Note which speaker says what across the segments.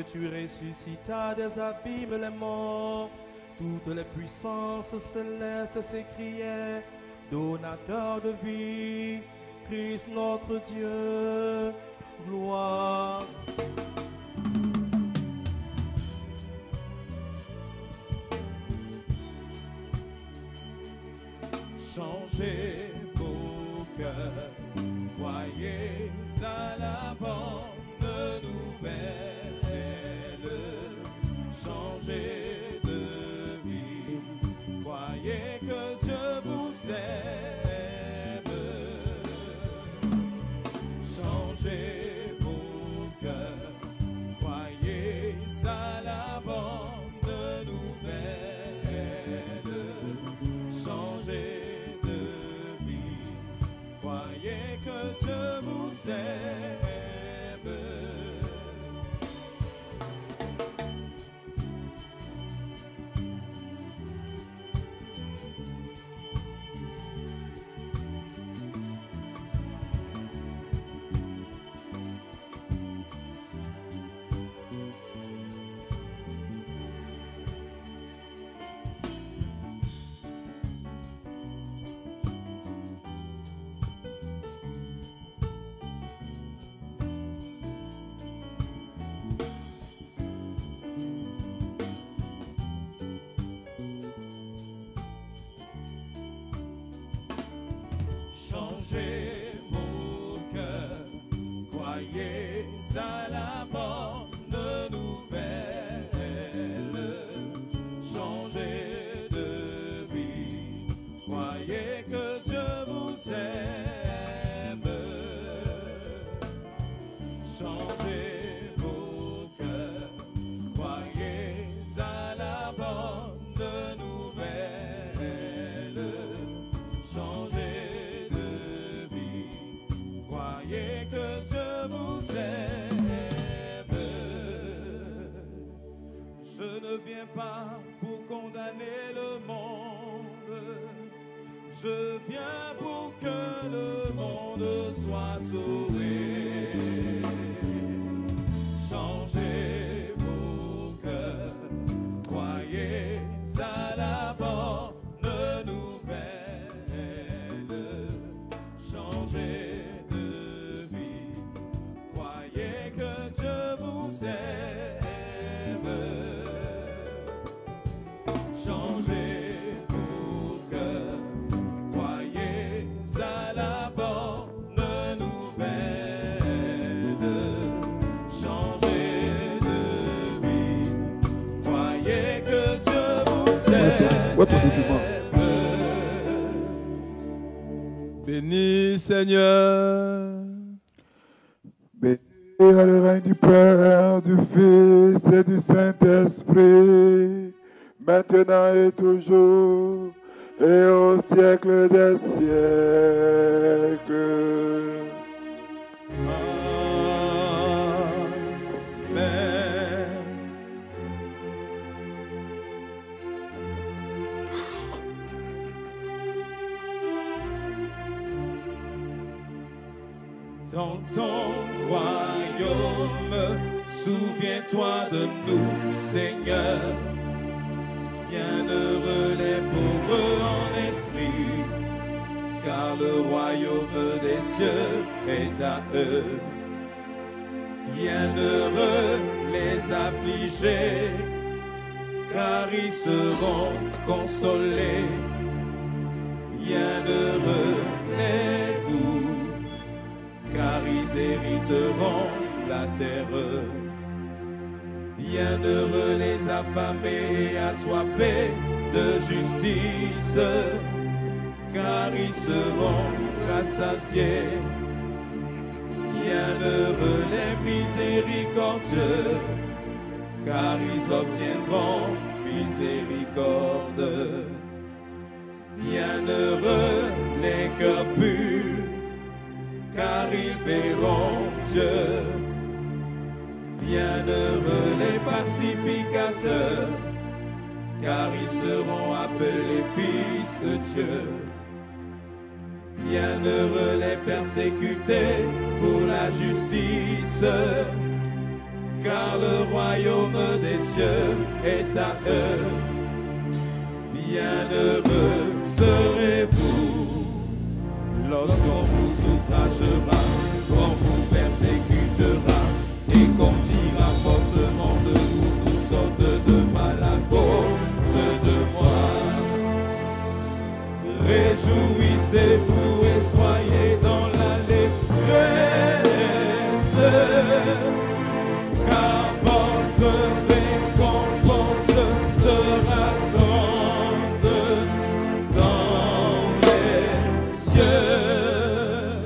Speaker 1: Tu ressuscitas des abîmes les morts, toutes les puissances célestes s'écriaient, donateur de vie, Christ notre Dieu, gloire.
Speaker 2: Changez vos cœurs, croyez à la bonne nouvelle. Changez de vie, croyez que Dieu vous aime. Changez vos cœurs, croyez à la bonne nouvelle. Changez de vie, croyez que Dieu vous aime. Changez vos cœurs, croyez à la bonne nouvelle. Changez de vie, croyez que Dieu vous aime. Changez vos cœurs, croyez à la bonne nouvelle. Changez que Dieu vous aime. Je ne viens pas pour condamner le monde, je viens pour que le monde soit sauvé. Changez vos cœurs, croyez à la bonne nouvelle. Changez que Dieu vous aime. Changez vos cœurs, croyez à la bonne nouvelle. Changez de vie, croyez que Dieu vous aime. Bénis Seigneur.
Speaker 3: Et à le règne du Père, du Fils et du Saint-Esprit, maintenant et toujours, et au siècle des siècles.
Speaker 2: Amen. Dans ton royaume, souviens-toi de nous, Seigneur. Bienheureux les pauvres en esprit, car le royaume des cieux est à eux. Bienheureux les affligés, car ils seront consolés. Bienheureux les doux, car ils hériteront la terre. Bienheureux les affamés et assoiffés de justice, car ils seront rassasiés. Bienheureux les miséricordieux, car ils obtiendront miséricorde. Bienheureux les cœurs purs, car ils verront Dieu. Bienheureux les pacificateurs, car ils seront appelés fils de Dieu. Bienheureux les persécutés pour la justice, car le royaume des cieux est à eux. Bienheureux serez-vous lorsqu'on vous outragera, qu'on vous persécutera et qu'on dira forcément de vous toutes sortes de mal à cause de moi. Réjouissez-vous et soyez dans l'allégresse, car votre récompense sera grande dans les cieux.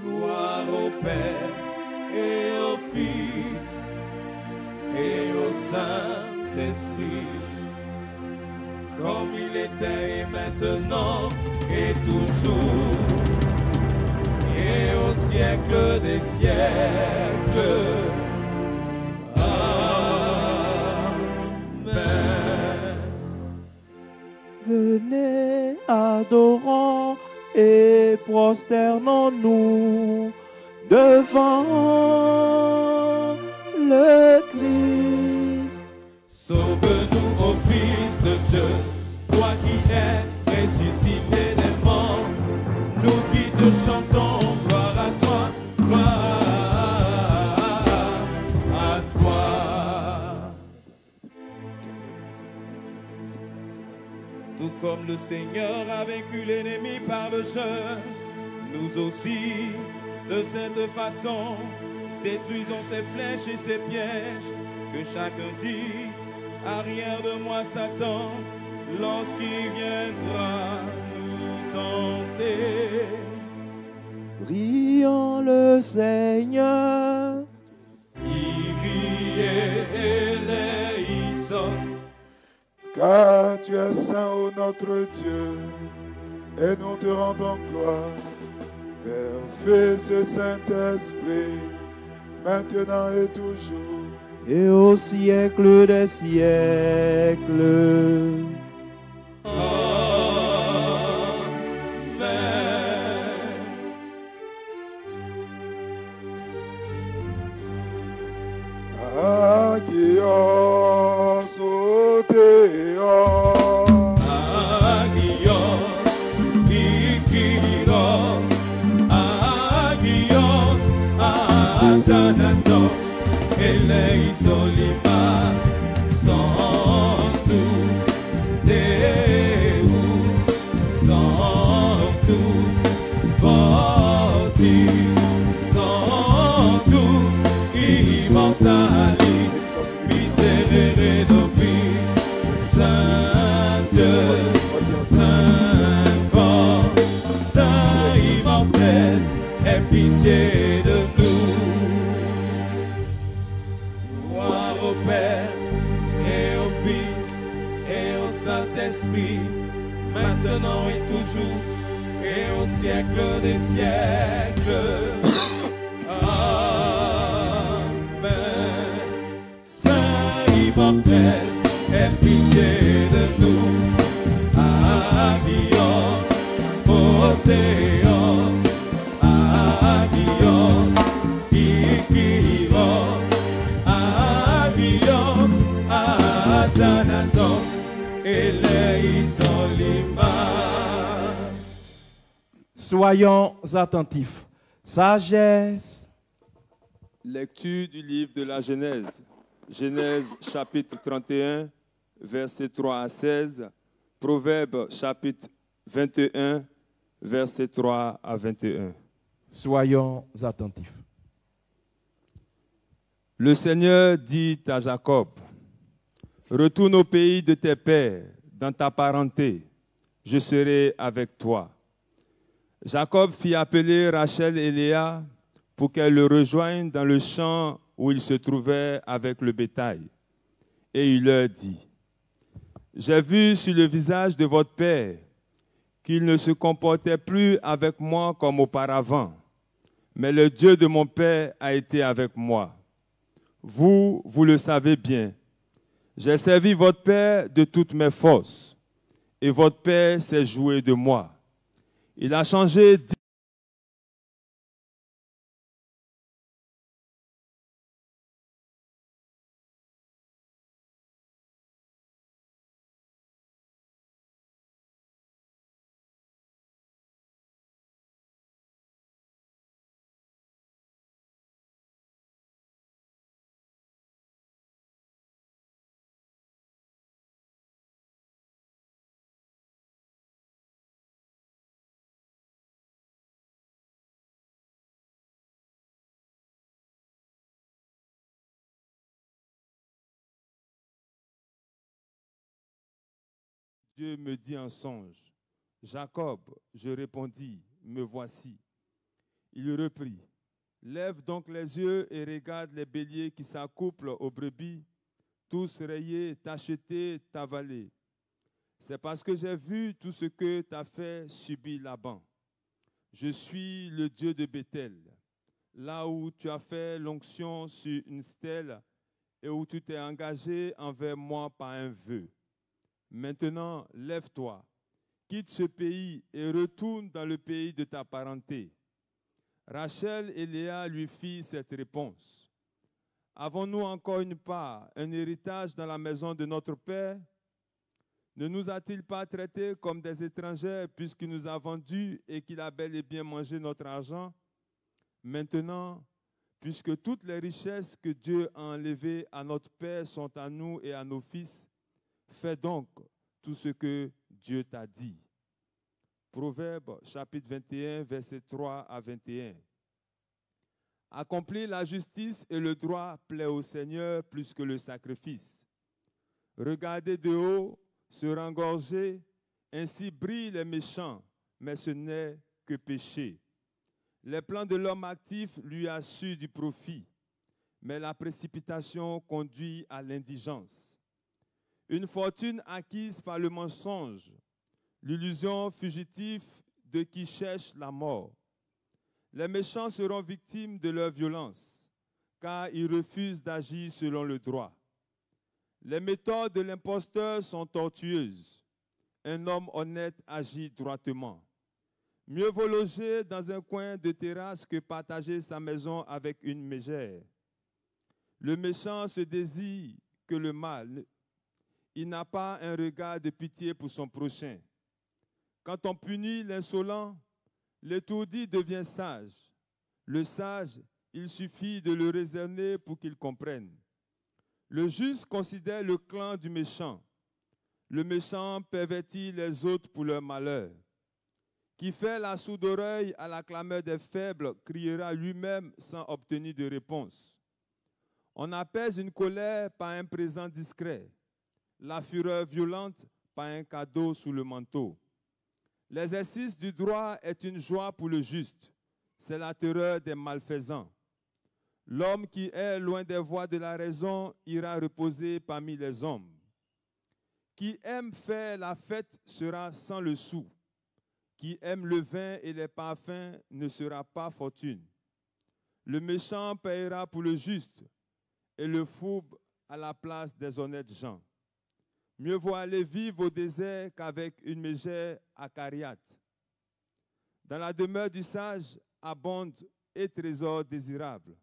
Speaker 2: Gloire au Père et au Fils et au Saint-Esprit, comme il était et maintenant et toujours, et au siècle des siècles. Amen.
Speaker 1: Venez, adorons et prosternons-nous devant le Christ.
Speaker 2: Sauve-nous, ô Fils de Dieu, toi qui es ressuscité des morts, nous qui te chantons, gloire à toi, gloire à toi. Tout comme le Seigneur a vaincu l'ennemi par le jeûne, nous aussi, de cette façon, détruisons ses flèches et ses pièges. Que chacun dise, arrière de moi Satan, lorsqu'il viendra nous tenter.
Speaker 1: Prions le Seigneur.
Speaker 2: Kyrie eleison,
Speaker 3: Car tu es saint, ô notre Dieu, et nous te rendons gloire. Père, Fils et Saint-Esprit, maintenant et toujours.
Speaker 1: Et au siècle des siècles.
Speaker 2: Amen.
Speaker 3: Agios, ô Théos.
Speaker 2: Agios, Ikiros, Agios, Athanatos, Eleisolimas, Sanctus, Deus, Sanctus, Fortis, Sanctus, Immortalis, Miserere nobis, Saint Dieu, Saint fort, Saint immortel, aie pitié de nous. Gloire au Père et au Fils et au Saint-Esprit, maintenant et toujours, et au siècle des siècles. Amen. Saint immortel, aie pitié de nous. Agios, ô Théos, Agios, Ikiros, Agios, Athanatos, Eleisolimas.
Speaker 1: Soyons attentifs. Sagesse.
Speaker 4: Lecture du livre de la Genèse. Genèse chapitre 31, versets 3 à 16. Proverbes chapitre 21, versets 3 à 21.
Speaker 1: Soyons attentifs.
Speaker 4: Le Seigneur dit à Jacob, « Retourne au pays de tes pères, dans ta parenté, je serai avec toi. » Jacob fit appeler Rachel et Léa pour qu'elles le rejoignent dans le champ où il se trouvait avec le bétail. Et il leur dit, « J'ai vu sur le visage de votre père qu'il ne se comportait plus avec moi comme auparavant, mais le Dieu de mon père a été avec moi. Vous le savez bien. J'ai servi votre père de toutes mes forces, et votre père s'est joué de moi. Il a changé Dieu me dit en songe, Jacob, je répondis, me voici. Il reprit, lève donc les yeux et regarde les béliers qui s'accouplent aux brebis, tous rayés, tachetés, avalés. C'est parce que j'ai vu tout ce que t'a fait subir Laban. Je suis le Dieu de Béthel, là où tu as fait l'onction sur une stèle et où tu t'es engagé envers moi par un vœu. Maintenant, lève-toi, quitte ce pays et retourne dans le pays de ta parenté. Rachel et Léa lui firent cette réponse. Avons-nous encore une part, un héritage dans la maison de notre père? Ne nous a-t-il pas traités comme des étrangers puisqu'il nous a vendus et qu'il a bel et bien mangé notre argent? Maintenant, puisque toutes les richesses que Dieu a enlevées à notre père sont à nous et à nos fils, fais donc tout ce que Dieu t'a dit. Proverbe chapitre 21, versets 3 à 21. Accomplir la justice et le droit plaît au Seigneur plus que le sacrifice. Regarder de haut, se rengorger, ainsi brillent les méchants, mais ce n'est que péché. Les plans de l'homme actif lui assurent du profit, mais la précipitation conduit à l'indigence. Une fortune acquise par le mensonge, l'illusion fugitive de qui cherche la mort. Les méchants seront victimes de leur violence, car ils refusent d'agir selon le droit. Les méthodes de l'imposteur sont tortueuses. Un homme honnête agit droitement. Mieux vaut loger dans un coin de terrasse que partager sa maison avec une mégère. Le méchant se désire que le mal. Il n'a pas un regard de pitié pour son prochain. Quand on punit l'insolent, l'étourdi devient sage. Le sage, il suffit de le raisonner pour qu'il comprenne. Le juste considère le clan du méchant. Le méchant pervertit les autres pour leur malheur. Qui fait la sourde oreille à la clameur des faibles criera lui-même sans obtenir de réponse. On apaise une colère par un présent discret, la fureur violente par un cadeau sous le manteau. L'exercice du droit est une joie pour le juste, c'est la terreur des malfaisants. L'homme qui est loin des voies de la raison ira reposer parmi les hommes. Qui aime faire la fête sera sans le sou. Qui aime le vin et les parfums ne sera pas fortune. Le méchant paiera pour le juste et le fourbe à la place des honnêtes gens. Mieux vaut aller vivre au désert qu'avec une mégère acariate. Dans la demeure du sage abondent et trésors désirables.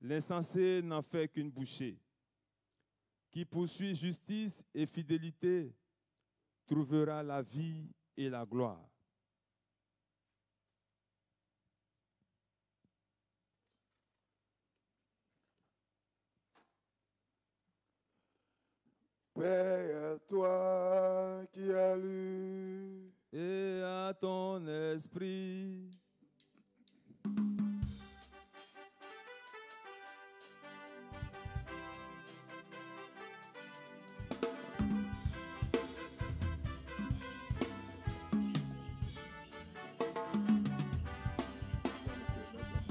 Speaker 4: L'insensé n'en fait qu'une bouchée. Qui poursuit justice et fidélité trouvera la vie et la gloire.
Speaker 3: Père, toi qui as lu
Speaker 4: Et à ton esprit.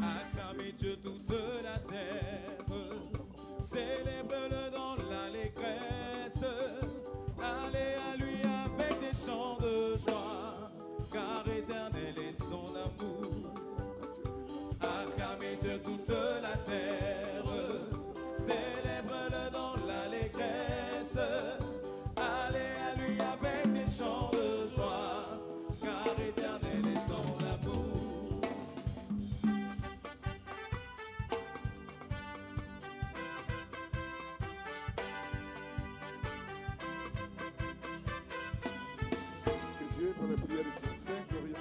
Speaker 2: Acclamez Dieu toute la terre, célèbre-le dans l'allégresse, allez à lui avec des chants de joie, car éternel est son amour. Acclamez Dieu toute la terre, célèbre-le dans l'allégresse, allez à lui avec des chants de joie, car éternel est son amour.
Speaker 3: Pour la prière de son Saint glorieux.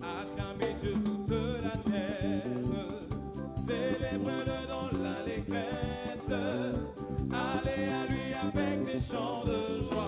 Speaker 2: Acclamez Dieu toute la terre, célèbre-le dans l'allégresse, allez à lui avec des chants de joie.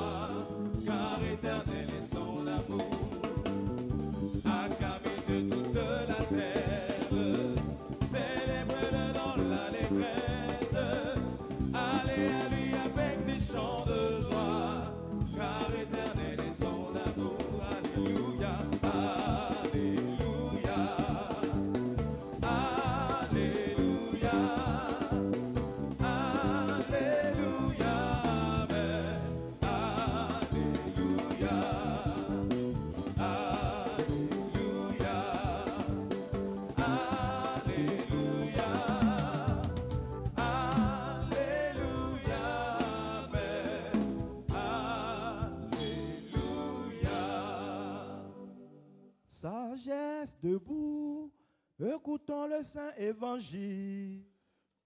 Speaker 1: debout, écoutons le Saint Évangile.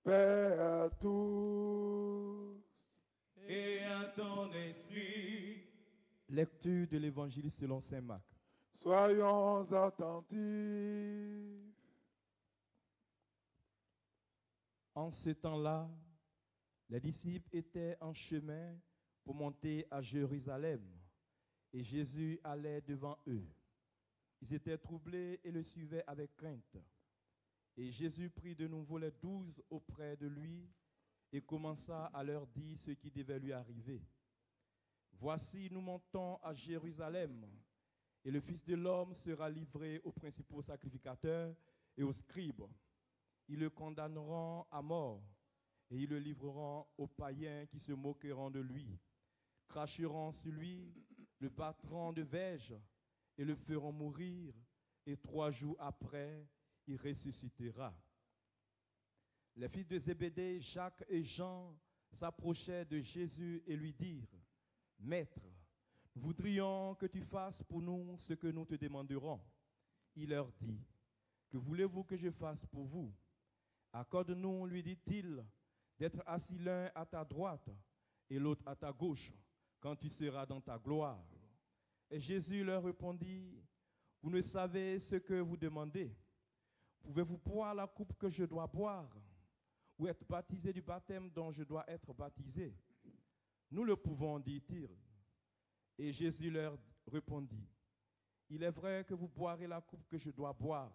Speaker 3: Paix à tous.
Speaker 2: Et à ton esprit.
Speaker 1: Lecture de l'Évangile selon Saint Marc.
Speaker 3: Soyons attentifs.
Speaker 1: En ce temps-là, les disciples étaient en chemin pour monter à Jérusalem, et Jésus allait devant eux. Ils étaient troublés et le suivaient avec crainte. Et Jésus prit de nouveau les 12 auprès de lui et commença à leur dire ce qui devait lui arriver. Voici, nous montons à Jérusalem, et le Fils de l'homme sera livré aux principaux sacrificateurs et aux scribes. Ils le condamneront à mort, et ils le livreront aux païens qui se moqueront de lui, cracheront sur lui, le battront de verge et le feront mourir, et 3 jours après, il ressuscitera. Les fils de Zébédée, Jacques et Jean, s'approchaient de Jésus et lui dirent, « Maître, nous voudrions que tu fasses pour nous ce que nous te demanderons. » Il leur dit, « Que voulez-vous que je fasse pour vous? Accorde-nous, lui dit-il, d'être assis l'un à ta droite et l'autre à ta gauche, quand tu seras dans ta gloire. » Et Jésus leur répondit, « Vous ne savez ce que vous demandez. Pouvez-vous boire la coupe que je dois boire, ou être baptisé du baptême dont je dois être baptisé? » Nous le pouvons, dit-il. Et Jésus leur répondit, « Il est vrai que vous boirez la coupe que je dois boire,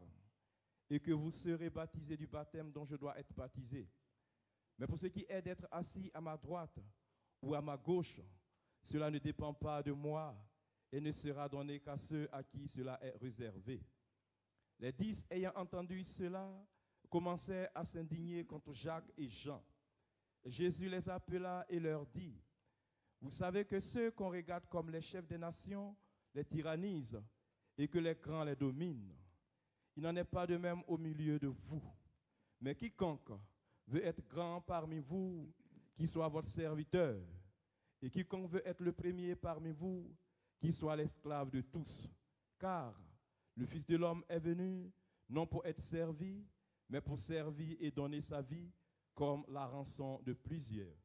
Speaker 1: et que vous serez baptisés du baptême dont je dois être baptisé. Mais pour ce qui est d'être assis à ma droite ou à ma gauche, cela ne dépend pas de moi et ne sera donné qu'à ceux à qui cela est réservé. » Les 10, ayant entendu cela, commençaient à s'indigner contre Jacques et Jean. Jésus les appela et leur dit, « Vous savez que ceux qu'on regarde comme les chefs des nations les tyrannisent et que les grands les dominent. Il n'en est pas de même au milieu de vous. Mais quiconque veut être grand parmi vous, qu'il soit votre serviteur. Et quiconque veut être le premier parmi vous, qu'il soit l'esclave de tous. Car le Fils de l'homme est venu, non pour être servi, mais pour servir et donner sa vie comme la rançon de plusieurs. »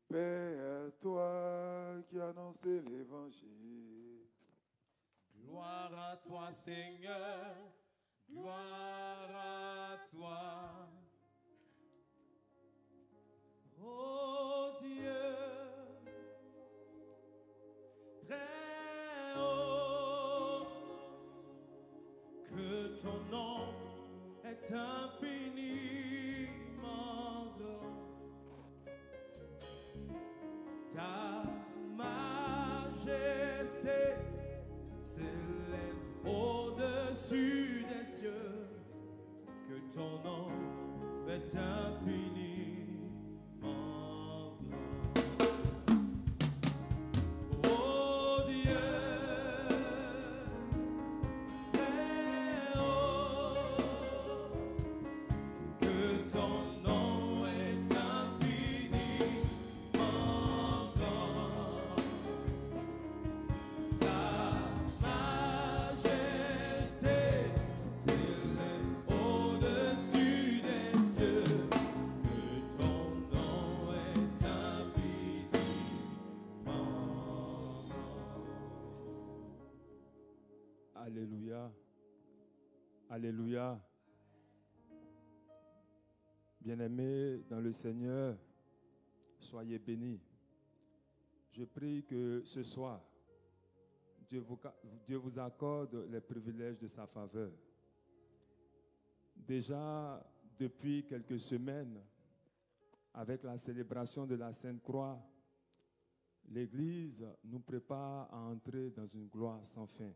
Speaker 3: Paix à toi qui annonçais l'évangile.
Speaker 2: Gloire à toi, Seigneur, gloire à toi. Ô Dieu, très haut, que ton nom est infiniment grand. Ta majesté s'élève au-dessus des cieux, que ton nom est infiniment grand. Oh Dieu, très haut, que ton nom est infiniment grand. Ta majesté s'élève au-dessus des cieux, que ton nom est infiniment grand.
Speaker 4: Alléluia. Alléluia. Bien-aimés dans le Seigneur, soyez bénis. Je prie que ce soir, Dieu vous accorde les privilèges de sa faveur. Déjà, depuis quelques semaines, avec la célébration de la Sainte Croix, l'Église nous prépare à entrer dans une gloire sans fin.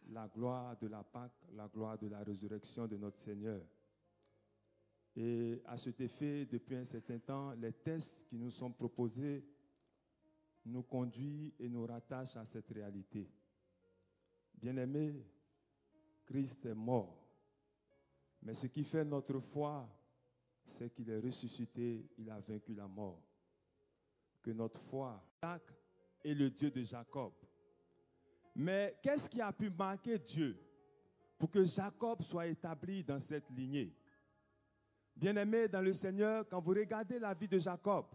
Speaker 4: La gloire de la Pâque, la gloire de la résurrection de notre Seigneur. Et à cet effet, depuis un certain temps, les tests qui nous sont proposés nous conduisent et nous rattachent à cette réalité. Bien-aimés, Christ est mort. Mais ce qui fait notre foi, c'est qu'il est ressuscité, il a vaincu la mort. Que notre foi, Isaac est le Dieu de Jacob. Mais qu'est-ce qui a pu marquer Dieu pour que Jacob soit établi dans cette lignée? Bien-aimés dans le Seigneur, quand vous regardez la vie de Jacob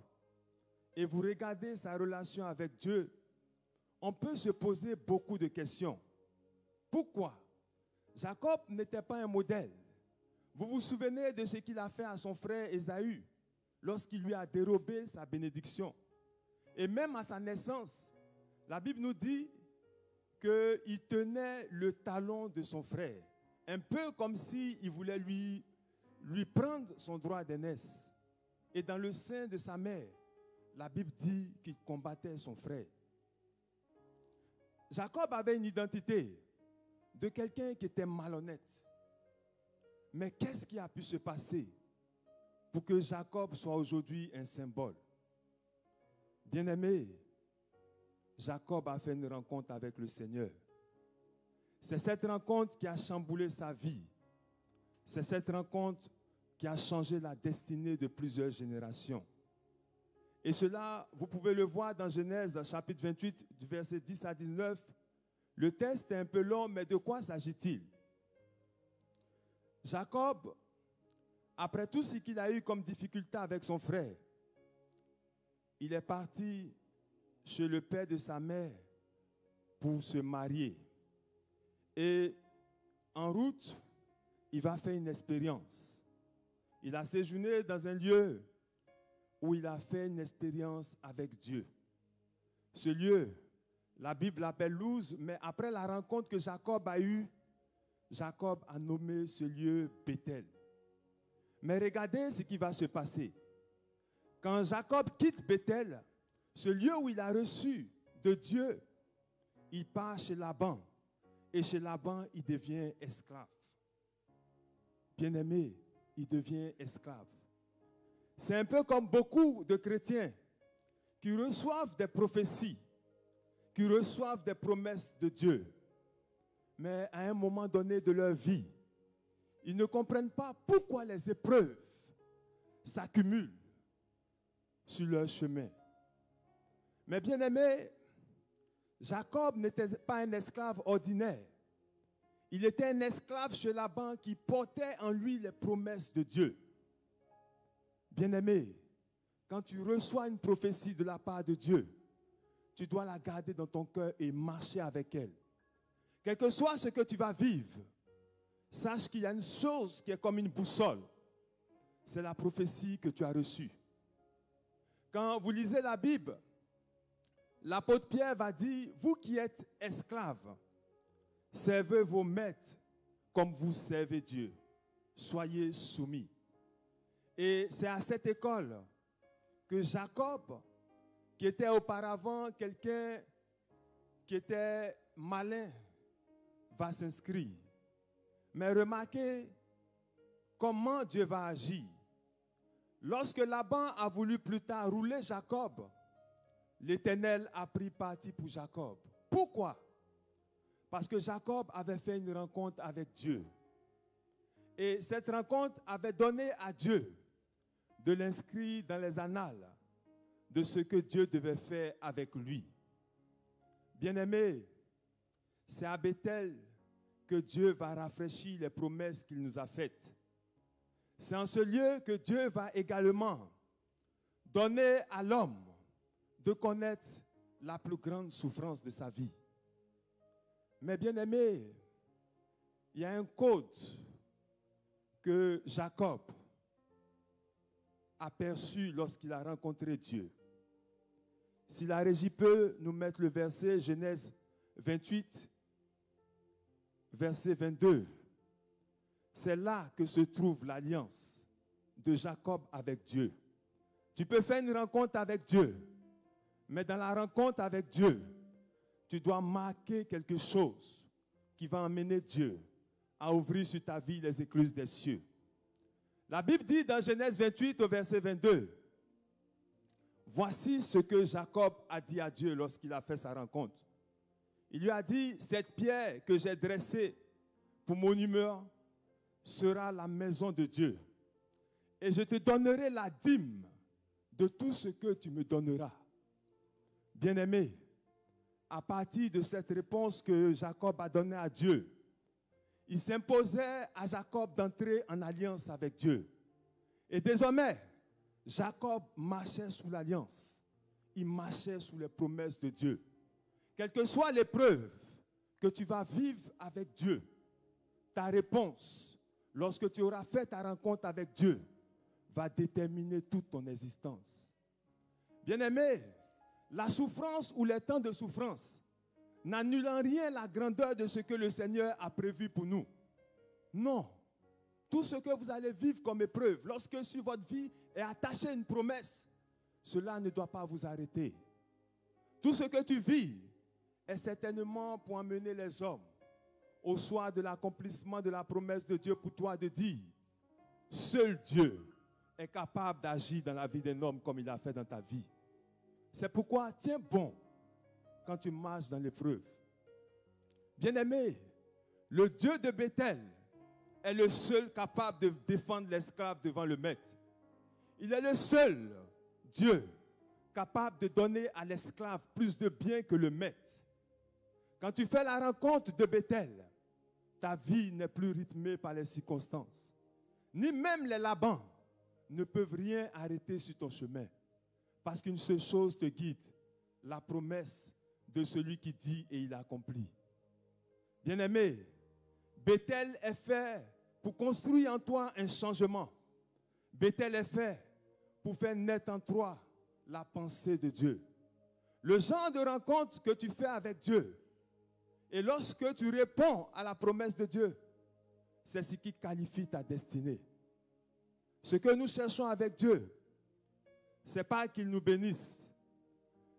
Speaker 4: et vous regardez sa relation avec Dieu, on peut se poser beaucoup de questions. Pourquoi? Jacob n'était pas un modèle. Vous vous souvenez de ce qu'il a fait à son frère Ésaü lorsqu'il lui a dérobé sa bénédiction. Et même à sa naissance, la Bible nous dit qu'il tenait le talon de son frère, un peu comme s'il voulait lui prendre son droit d'aînesse. Et dans le sein de sa mère, la Bible dit qu'il combattait son frère. Jacob avait une identité de quelqu'un qui était malhonnête. Mais qu'est-ce qui a pu se passer pour que Jacob soit aujourd'hui un symbole? Bien-aimé, Jacob a fait une rencontre avec le Seigneur. C'est cette rencontre qui a chamboulé sa vie. C'est cette rencontre qui a changé la destinée de plusieurs générations. Et cela, vous pouvez le voir dans Genèse, chapitre 28, du verset 10 à 19. Le texte est un peu long, mais de quoi s'agit-il? Jacob, après tout ce qu'il a eu comme difficulté avec son frère, il est parti chez le père de sa mère pour se marier. Et en route, il va faire une expérience. Il a séjourné dans un lieu où il a fait une expérience avec Dieu. Ce lieu, la Bible l'appelle Luz, mais après la rencontre que Jacob a eue, Jacob a nommé ce lieu Bethel. Mais regardez ce qui va se passer. Quand Jacob quitte Bethel, ce lieu où il a reçu de Dieu, il part chez Laban. Et chez Laban, il devient esclave. Bien-aimé, il devient esclave. C'est un peu comme beaucoup de chrétiens qui reçoivent des prophéties, qui reçoivent des promesses de Dieu. Mais à un moment donné de leur vie, ils ne comprennent pas pourquoi les épreuves s'accumulent sur leur chemin. Mais bien aimé, Jacob n'était pas un esclave ordinaire. Il était un esclave chez Laban qui portait en lui les promesses de Dieu. Bien aimé, quand tu reçois une prophétie de la part de Dieu, tu dois la garder dans ton cœur et marcher avec elle. Quel que soit ce que tu vas vivre, sache qu'il y a une chose qui est comme une boussole. C'est la prophétie que tu as reçue. Quand vous lisez la Bible, l'apôtre Pierre va dire, vous qui êtes esclaves, servez vos maîtres comme vous servez Dieu. Soyez soumis. Et c'est à cette école que Jacob, qui était auparavant quelqu'un qui était malin, va s'inscrire. Mais remarquez comment Dieu va agir. Lorsque Laban a voulu plus tard rouler Jacob, l'Éternel a pris parti pour Jacob. Pourquoi? Parce que Jacob avait fait une rencontre avec Dieu. Et cette rencontre avait donné à Dieu de l'inscrire dans les annales de ce que Dieu devait faire avec lui. Bien-aimés, c'est à Bethel que Dieu va rafraîchir les promesses qu'il nous a faites. C'est en ce lieu que Dieu va également donner à l'homme de connaître la plus grande souffrance de sa vie. Mais bien-aimés, il y a un code que Jacob a perçu lorsqu'il a rencontré Dieu. Si la régie peut nous mettre le verset Genèse 28, verset 22. C'est là que se trouve l'alliance de Jacob avec Dieu. Tu peux faire une rencontre avec Dieu, mais dans la rencontre avec Dieu, tu dois marquer quelque chose qui va amener Dieu à ouvrir sur ta vie les écluses des cieux. La Bible dit dans Genèse 28 au verset 22, voici ce que Jacob a dit à Dieu lorsqu'il a fait sa rencontre. Il lui a dit, cette pierre que j'ai dressée pour monument sera la maison de Dieu. et je te donnerai la dîme de tout ce que tu me donneras. Bien-aimé, à partir de cette réponse que Jacob a donnée à Dieu, il s'imposait à Jacob d'entrer en alliance avec Dieu. Et désormais, Jacob marchait sous l'alliance. Il marchait sous les promesses de Dieu. Quelle que soit l'épreuve que tu vas vivre avec Dieu, ta réponse, lorsque tu auras fait ta rencontre avec Dieu, va déterminer toute ton existence. Bien-aimé, la souffrance ou les temps de souffrance n'annulent en rien la grandeur de ce que le Seigneur a prévu pour nous. Non. Tout ce que vous allez vivre comme épreuve, lorsque sur votre vie est attachée une promesse, cela ne doit pas vous arrêter. Tout ce que tu vis est certainement pour emmener les hommes au soir de l'accomplissement de la promesse de Dieu pour toi de dire, seul Dieu est capable d'agir dans la vie d'un homme comme il a fait dans ta vie. C'est pourquoi tiens bon quand tu marches dans l'épreuve. Bien-aimé, le Dieu de Bethel est le seul capable de défendre l'esclave devant le maître. Il est le seul Dieu capable de donner à l'esclave plus de bien que le maître. Quand tu fais la rencontre de Bethel, ta vie n'est plus rythmée par les circonstances. Ni même les Labans ne peuvent rien arrêter sur ton chemin. Parce qu'une seule chose te guide, la promesse de celui qui dit et il accomplit. Bien-aimé, Bethel est fait pour construire en toi un changement. Bethel est fait pour faire naître en toi la pensée de Dieu. Le genre de rencontre que tu fais avec Dieu, et lorsque tu réponds à la promesse de Dieu, c'est ce qui qualifie ta destinée. Ce que nous cherchons avec Dieu, ce n'est pas qu'il nous bénisse,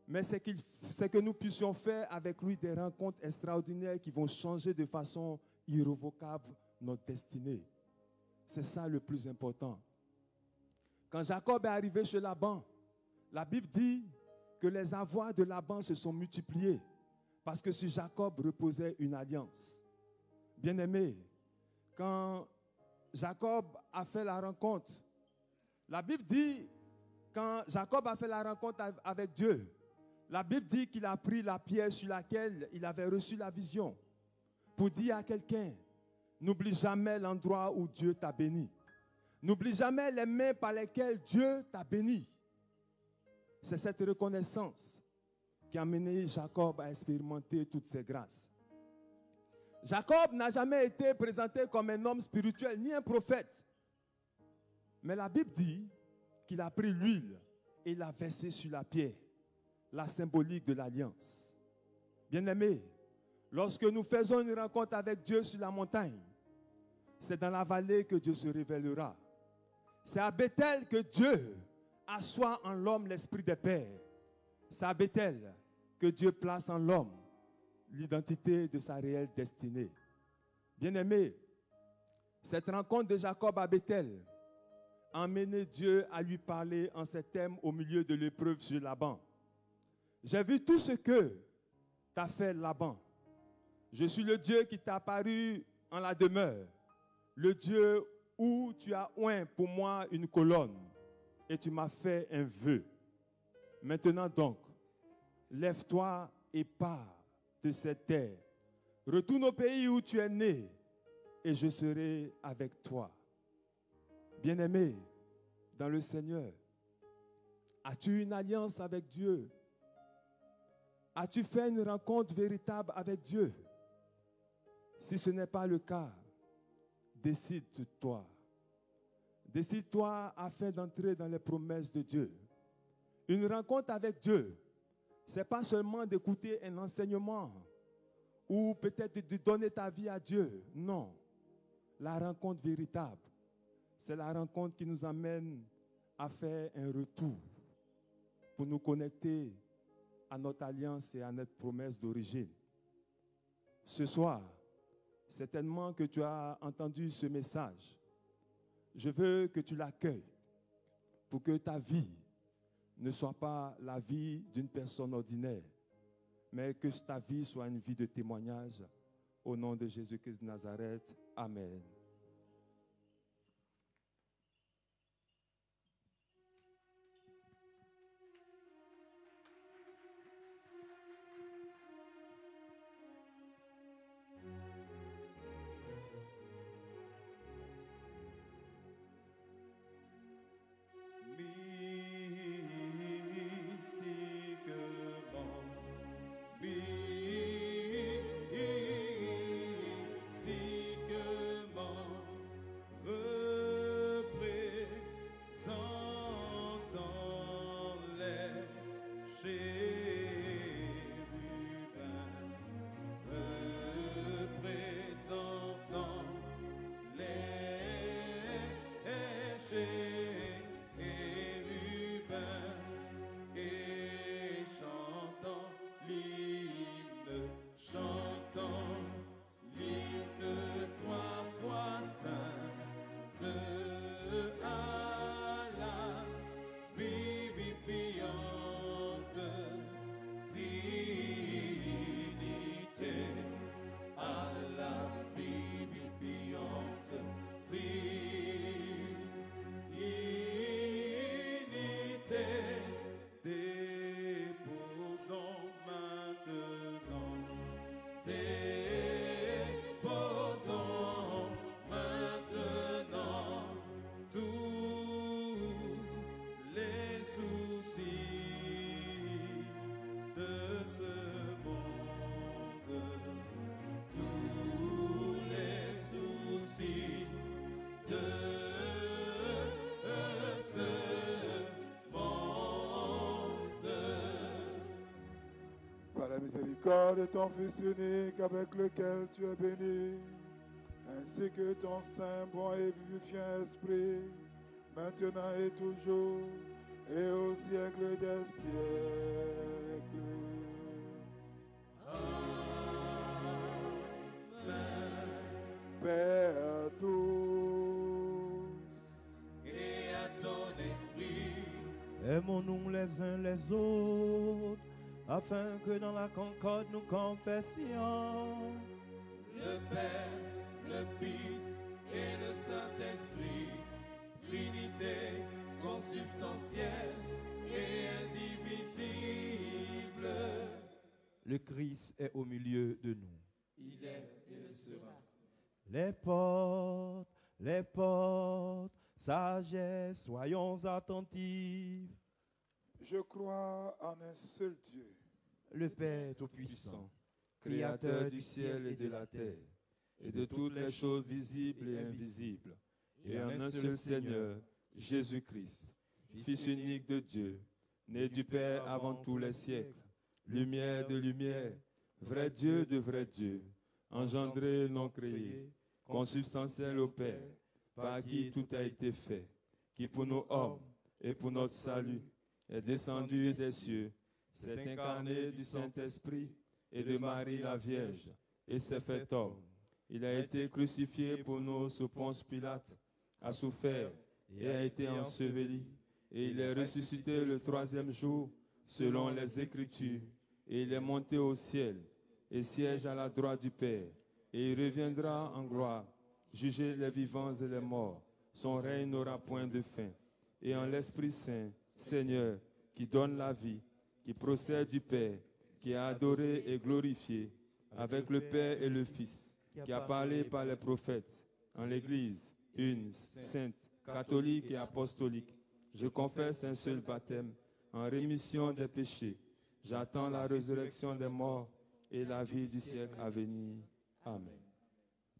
Speaker 4: mais c'est que nous puissions faire avec lui des rencontres extraordinaires qui vont changer de façon irrévocable notre destinée. C'est ça le plus important. Quand Jacob est arrivé chez Laban, la Bible dit que les avoirs de Laban se sont multipliés parce que sur Jacob reposait une alliance. Bien-aimé, quand Jacob a fait la rencontre, la Bible dit, quand Jacob a fait la rencontre avec Dieu, la Bible dit qu'il a pris la pierre sur laquelle il avait reçu la vision pour dire à quelqu'un, n'oublie jamais l'endroit où Dieu t'a béni. N'oublie jamais les mains par lesquelles Dieu t'a béni. C'est cette reconnaissance qui a mené Jacob à expérimenter toutes ces grâces. Jacob n'a jamais été présenté comme un homme spirituel ni un prophète. Mais la Bible dit qu'il a pris l'huile et l'a versée sur la pierre, la symbolique de l'alliance. Bien-aimés, lorsque nous faisons une rencontre avec Dieu sur la montagne, c'est dans la vallée que Dieu se révélera. C'est à Bethel que Dieu assoit en l'homme l'esprit des pères. C'est à Bethel que Dieu place en l'homme l'identité de sa réelle destinée. Bien-aimés, cette rencontre de Jacob à Bethel a amené Dieu à lui parler en ces termes au milieu de l'épreuve sur Laban. J'ai vu tout ce que t'a fait Laban. Je suis le Dieu qui t'a apparu en la demeure, le Dieu où tu as oint pour moi une colonne et tu m'as fait un vœu. Maintenant donc, lève-toi et pars de cette terre. Retourne au pays où tu es né et je serai avec toi. Bien-aimé, dans le Seigneur, as-tu une alliance avec Dieu? As-tu fait une rencontre véritable avec Dieu? Si ce n'est pas le cas, décide-toi. Décide-toi afin d'entrer dans les promesses de Dieu. Une rencontre avec Dieu, ce n'est pas seulement d'écouter un enseignement ou peut-être de donner ta vie à Dieu. Non. La rencontre véritable, c'est la rencontre qui nous amène à faire un retour pour nous connecter à notre alliance et à notre promesse d'origine. Ce soir, certainement que tu as entendu ce message. Je veux que tu l'accueilles pour que ta vie ne soit pas la vie d'une personne ordinaire, mais que ta vie soit une vie de témoignage. Au nom de Jésus-Christ de Nazareth. Amen.
Speaker 3: par la miséricorde de ton Fils unique avec lequel tu es béni, ainsi que ton saint, bon et vivifiant esprit, maintenant et toujours, et au siècle des siècles. Paix à tous.
Speaker 2: Et à ton esprit.
Speaker 1: Aimons-nous les uns les autres, afin que dans la concorde nous confessions.
Speaker 2: Le Père, le Fils et le Saint-Esprit, Trinité consubstantielle et indivisible.
Speaker 1: Le Christ est au milieu de nous.
Speaker 2: Il est et le sera.
Speaker 1: Les portes, sagesse, soyons attentifs.
Speaker 3: Je crois en un seul Dieu,
Speaker 1: Le Père Tout-Puissant,
Speaker 4: Puissant, Créateur du ciel et de la terre, et de toutes les choses visibles et invisibles, et en un seul Seigneur, Jésus-Christ, Fils unique de Dieu, né du Père avant tous les siècles, lumière de lumière, vrai Dieu de vrai Dieu, engendré non créé, consubstantiel au Père, par qui tout a été fait, qui pour nos hommes et pour notre salut est descendu des cieux, s'est incarné du Saint-Esprit et de Marie la Vierge, et s'est fait homme. Il a été crucifié pour nous sous Ponce Pilate, a souffert et a été enseveli, et il est ressuscité le troisième jour, selon les Écritures, et il est monté au ciel, et siège à la droite du Père, et il reviendra en gloire, juger les vivants et les morts. Son règne n'aura point de fin. Et en l'Esprit Saint, Seigneur, qui donne la vie, qui procède du Père, qui a adoré et glorifié, avec le Père et le Fils, qui a parlé par les prophètes, en l'Église, une, sainte, catholique et apostolique. Je confesse un seul baptême, en rémission des péchés. J'attends la résurrection des morts et la vie du siècle à venir. Amen.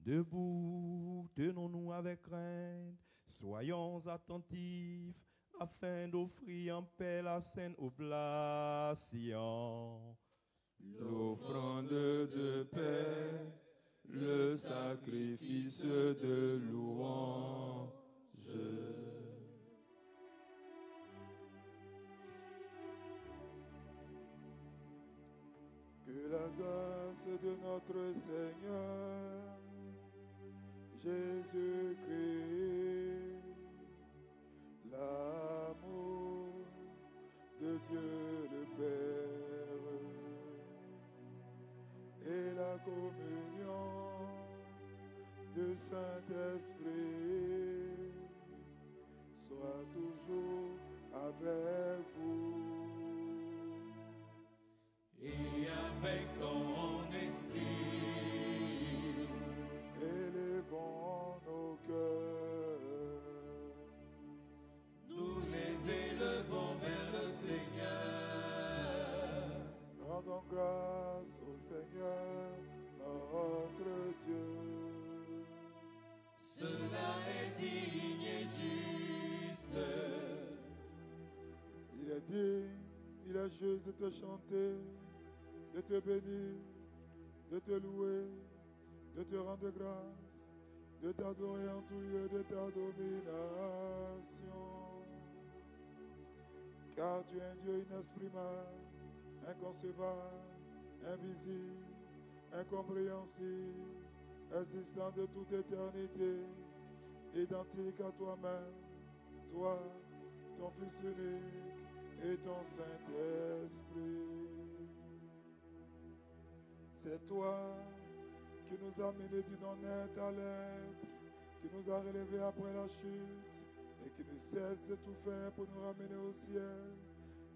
Speaker 1: Debout, tenons-nous avec crainte, soyons attentifs, afin d'offrir en paix la sainte oblation.
Speaker 4: L'offrande de paix, le sacrifice de louange.
Speaker 3: que la grâce de notre Seigneur Jésus-Christ, l'amour de Dieu le Père et la communion du Saint-Esprit soit toujours avec vous.
Speaker 2: Et avec ton esprit,
Speaker 3: élevons nos cœurs.
Speaker 2: nous les élevons vers le Seigneur.
Speaker 3: Rendons grâce au Seigneur, notre Dieu.
Speaker 2: Cela est digne et juste.
Speaker 3: Il est digne, il est juste de te chanter, de te bénir, de te louer, de te rendre grâce, de t'adorer en tout lieu de ta domination. Car tu es un Dieu inexprimable, inconcevable, invisible, incompréhensible, existant de toute éternité, identique à toi-même, toi, ton Fils unique et ton Saint-Esprit. C'est toi qui nous as menés du non-être à l'être, qui nous a relevés après la chute et qui ne cesse de tout faire pour nous ramener au ciel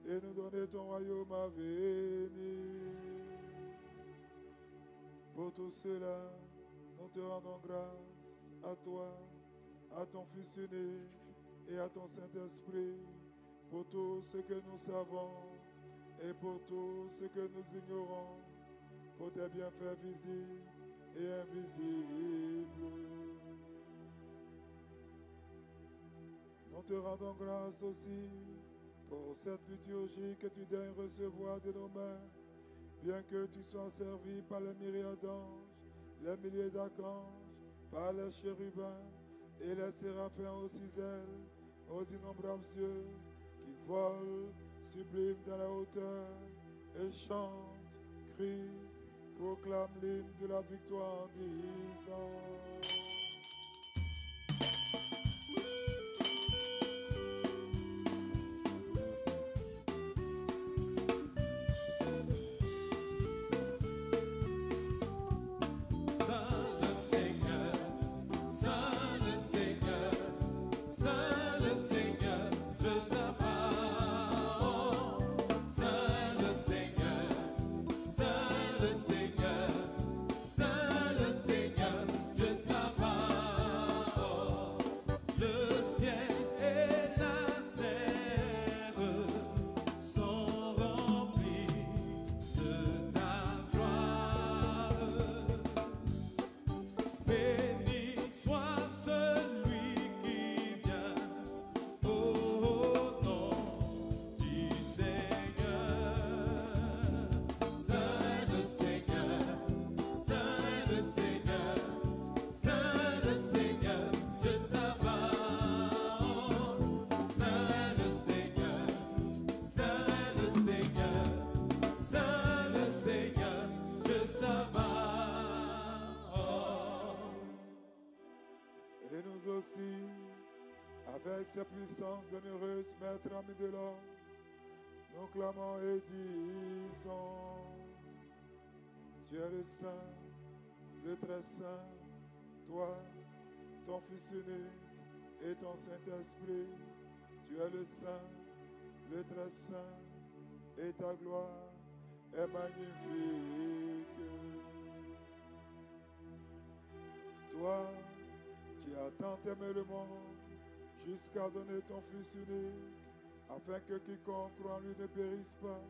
Speaker 3: et nous donner ton royaume à venir. Pour tout cela, nous te rendons grâce à toi, à ton Fils unique et à ton Saint-Esprit, pour tout ce que nous savons et pour tout ce que nous ignorons, pour tes bienfaits visibles et invisibles. Nous te rendons grâce aussi pour cette liturgie que tu daignes recevoir de nos mains, bien que tu sois servi par les myriades d'anges, les milliers d'archanges, par les chérubins et les séraphins aux 6 ailes, aux innombrables yeux qui volent, sublimes dans la hauteur, et chantent, crient, proclament l'hymne de la victoire en disant... Avec sa puissance bienheureuse, maître ami de l'homme, nous clamons et disons, tu es le Saint, le très Saint, toi, ton Fils unique et ton Saint-Esprit, tu es le Saint, le très Saint, et ta gloire est magnifique. Toi qui as tant aimé le monde, jusqu'à donner ton Fils unique, afin que quiconque croit en lui ne périsse pas,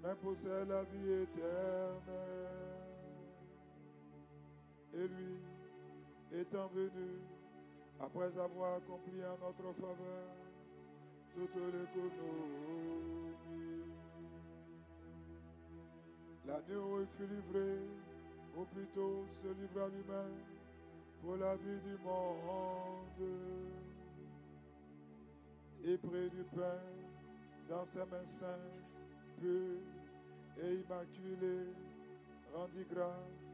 Speaker 3: mais possède la vie éternelle. Et lui, étant venu, après avoir accompli en notre faveur toute l'économie, l'agneau il fut livré, ou plutôt se livra lui-même pour la vie du monde. Et prit du pain dans ses mains saintes, pures et immaculées, rendit grâce,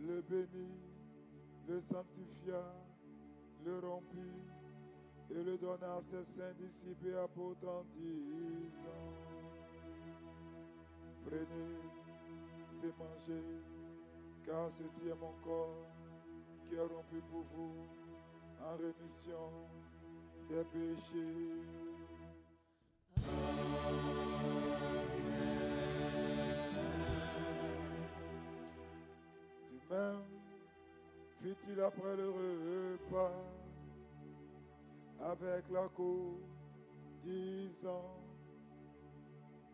Speaker 3: le bénit, le sanctifia, le rompit et le donna à ses saints disciples et apôtres en disant, prenez et mangez, car ceci est mon corps qui est rompu pour vous en rémission des péchés. Du même fit-il après le repas avec la coupe, disant,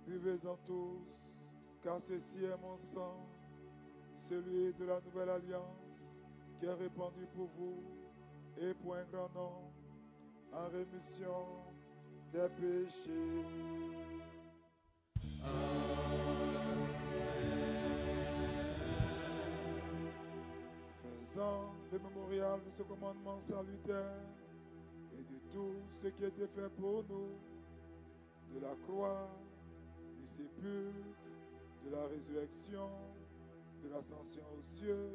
Speaker 3: buvez-en tous, car ceci est mon sang, celui de la nouvelle alliance, qui est répandu pour vous et pour un grand nombre, en rémission des péchés. Amen. Faisant le mémorial de ce commandement salutaire et de tout ce qui a été fait pour nous, de la croix, du sépulcre, de la résurrection, de l'ascension aux cieux,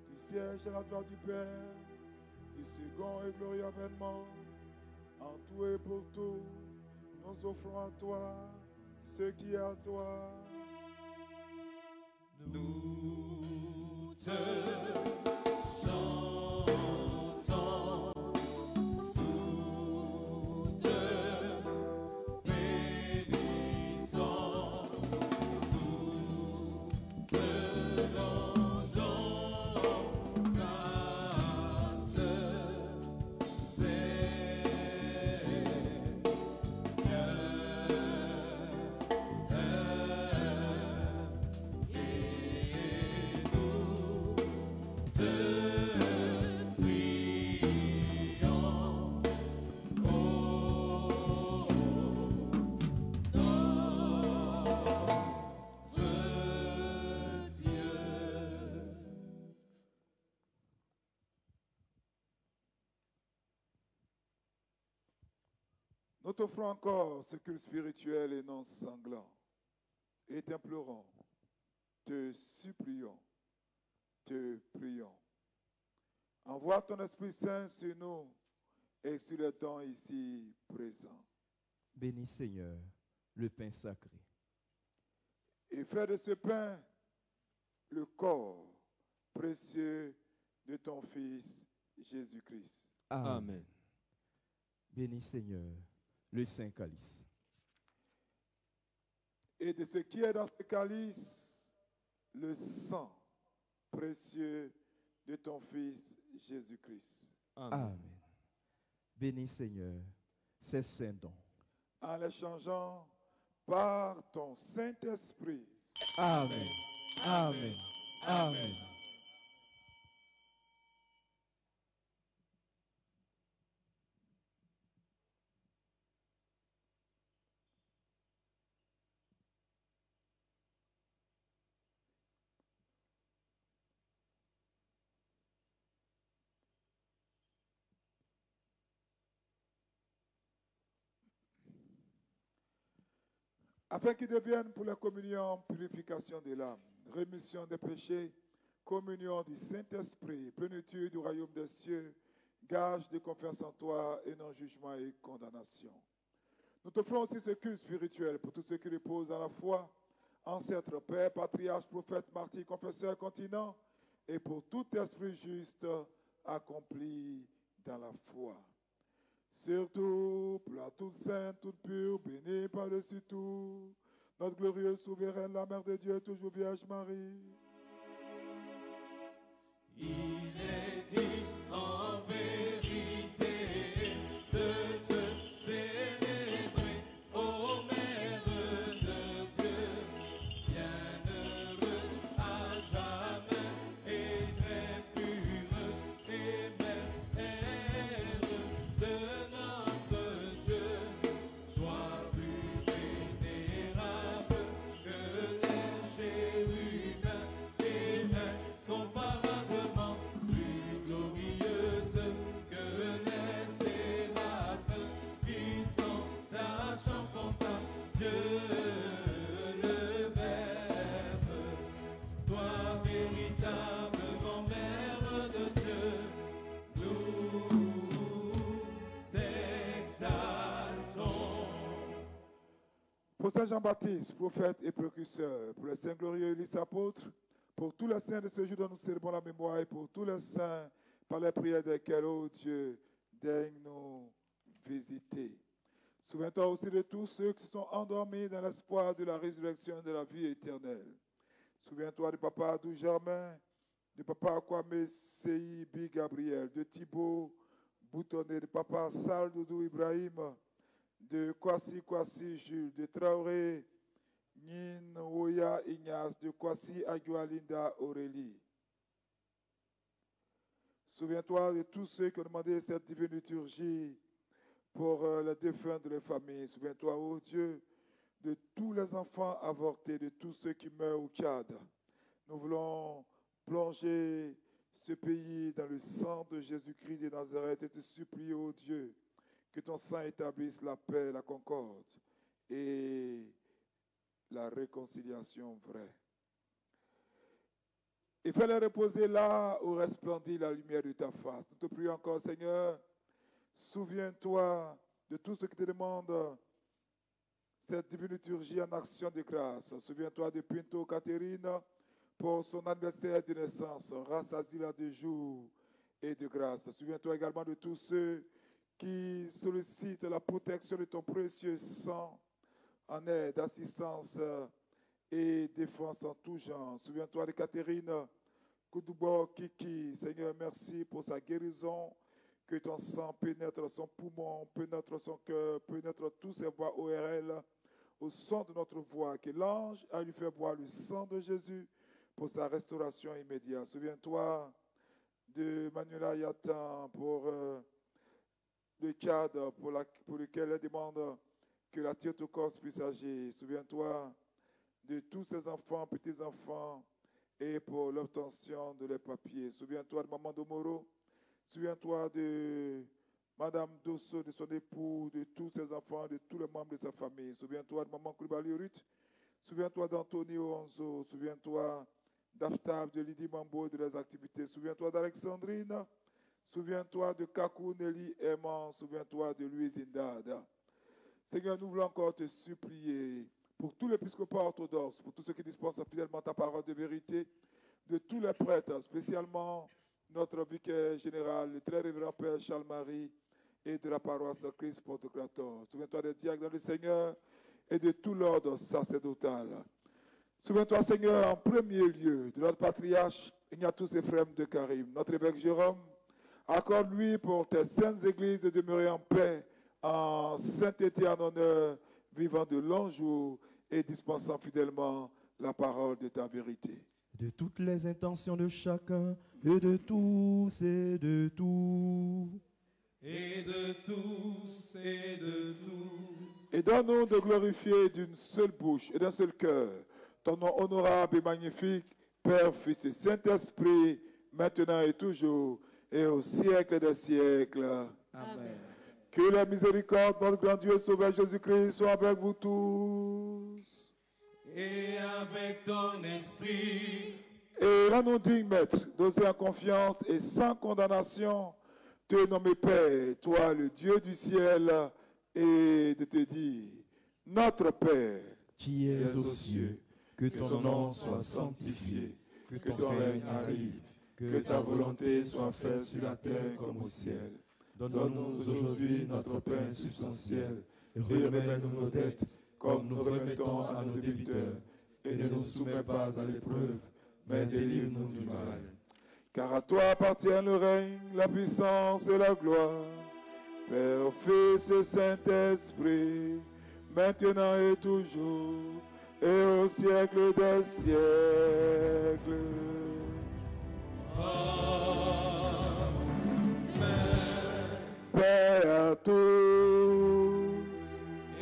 Speaker 3: du siège à la droite du Père, du second et glorieux avènement, en tout et pour tout, nous offrons à toi ce qui est à toi.
Speaker 2: Nous te chantons, nous te bénissons, nous te rendons grâce, Seigneur.
Speaker 3: Nous t'offrons encore ce culte spirituel et non sanglant. Et t'implorons, te supplions, te prions. Envoie ton Esprit Saint sur nous et sur les dons ici présents.
Speaker 1: Bénis, Seigneur, le pain sacré.
Speaker 3: Et fais de ce pain le corps précieux de ton Fils Jésus-Christ.
Speaker 4: Amen.
Speaker 1: Bénis, Seigneur, le saint calice.
Speaker 3: Et de ce qui est dans ce calice, le sang précieux de ton Fils Jésus-Christ.
Speaker 1: Amen. Bénis, Seigneur, ces saints dons.
Speaker 3: En les changeant par ton Saint-Esprit.
Speaker 1: Amen. Amen. Amen.
Speaker 3: Afin qu'ils deviennent pour la communion purification de l'âme, rémission des péchés, communion du Saint-Esprit, plénitude du royaume des cieux, gage de confiance en toi et non jugement et condamnation. Nous t'offrons aussi ce culte spirituel pour tous ceux qui reposent dans la foi, ancêtres, pères, patriarches, prophètes, martyrs, confesseurs, continents, et pour tout esprit juste accompli dans la foi. Surtout pour la toute sainte, toute pure, bénie par-dessus tout, notre glorieuse souveraine, la Mère de Dieu, toujours Vierge Marie.
Speaker 2: Il est dit en vérité de te célébrer, ô Mère de Dieu, bienheureuse à jamais et très pure et mère de notre Dieu, toi plus vénérable que les chérubins et comparablement plus glorieuse que les séraphins qui sont attachants contre Dieu le Verbe, toi véritablement Mère de Dieu, nous t'exaltons.
Speaker 3: Pour Saint Jean-Baptiste, prophète et précurseur, pour les saints glorieux et les apôtres, pour tous les saints de ce jour dont nous célébrons la mémoire et pour tous les saints par les prières desquels, ô Dieu, daigne nous visiter. Souviens-toi aussi de tous ceux qui sont endormis dans l'espoir de la résurrection et de la vie éternelle. Souviens-toi de Papa Adou Germain, de Papa Kwame Seibi Gabriel, de Thibaut Boutonnet, de Papa Sal Doudou Ibrahim, de Kwasi Jules, de Traoré Nin Woya Ignace, de Kwasi Agualinda Aurélie. Souviens-toi de tous ceux qui ont demandé cette divine liturgie pour les défunts de leur famille. Souviens-toi, ô Dieu, de tous les enfants avortés, de tous ceux qui meurent au Tchad. Nous voulons plonger ce pays dans le sang de Jésus-Christ de Nazareth et te supplier, ô Dieu, que ton sang établisse la paix, la concorde et la réconciliation vraie. Et fais-les reposer là où resplendit la lumière de ta face. Nous te prions encore, Seigneur, souviens-toi de tout ce qui te demande cette divine liturgie en action de grâce. Souviens-toi de Pinto Catherine pour son anniversaire de naissance. Rassasie-la de jour et de grâce. Souviens-toi également de tous ceux qui sollicitent la protection de ton précieux sang en aide, assistance et défense en tout genre. Souviens-toi de Catherine Koudoubo Kiki. Seigneur, merci pour sa guérison. Que ton sang pénètre son poumon, pénètre son cœur, pénètre tous ses voies ORL au son de notre voix. Que l'ange a lui fait boire le sang de Jésus pour sa restauration immédiate. Souviens-toi de Manuela Yatan pour le cadre pour lequel elle demande que la Théotokos puisse agir. Souviens-toi de tous ces enfants, petits-enfants, et pour l'obtention de leurs papiers. Souviens-toi de Maman Domoro. Souviens-toi de Madame Dosso, de son époux, de tous ses enfants, de tous les membres de sa famille. Souviens-toi de Maman Koulibaly Ruth. Souviens-toi d'Antonio Onzo. Souviens-toi d'Aftab, de Lydie Mambo et de leurs activités. Souviens-toi d'Alexandrine. Souviens-toi de Kakou Nelly Aimant. Souviens-toi de Louise Indada. Seigneur, nous voulons encore te supplier pour tout l'épiscopat orthodoxe, pour tous ceux qui dispensent fidèlement ta parole de vérité, de tous les prêtres, spécialement notre vicaire général, le très révérend Père Charles-Marie, et de la paroisse Christ Pantocrator. Souviens-toi des diacres dans le Seigneur et de tout l'ordre sacerdotal. Souviens-toi, Seigneur, en premier lieu, de notre patriarche, Ignatius Ephrem de Karim, notre évêque Jérôme. Accorde-lui pour tes saintes églises de demeurer en paix, en sainteté, en honneur, vivant de longs jours et dispensant fidèlement la parole de ta vérité.
Speaker 1: De toutes les intentions de chacun, et de tous et de tout.
Speaker 2: Et de tous et de tout.
Speaker 3: Et donne-nous de glorifier d'une seule bouche et d'un seul cœur ton nom honorable et magnifique, Père, Fils et Saint-Esprit, maintenant et toujours, et au siècle des siècles.
Speaker 2: Amen.
Speaker 3: Que la miséricorde de notre grand Dieu Sauveur Jésus-Christ soit avec vous tous.
Speaker 2: Et avec ton esprit.
Speaker 3: Et rends-nous dignes, Maître, d'oser en confiance et sans condamnation te nommer Père, toi le Dieu du ciel, et de te dire, notre Père,
Speaker 1: Qui es aux cieux, que ton nom soit sanctifié, que ton règne arrive, que ta volonté soit faite sur la terre comme au ciel. Donne-nous aujourd'hui notre pain substantiel, et remets-nous nos dettes, comme nous remettons à nos débiteurs, et ne nous soumets pas à l'épreuve, mais délivre-nous du mal.
Speaker 3: car à toi appartient le règne, la puissance et la gloire, Père, Fils et Saint-Esprit, maintenant et toujours, et au siècle des siècles. Paix à tous.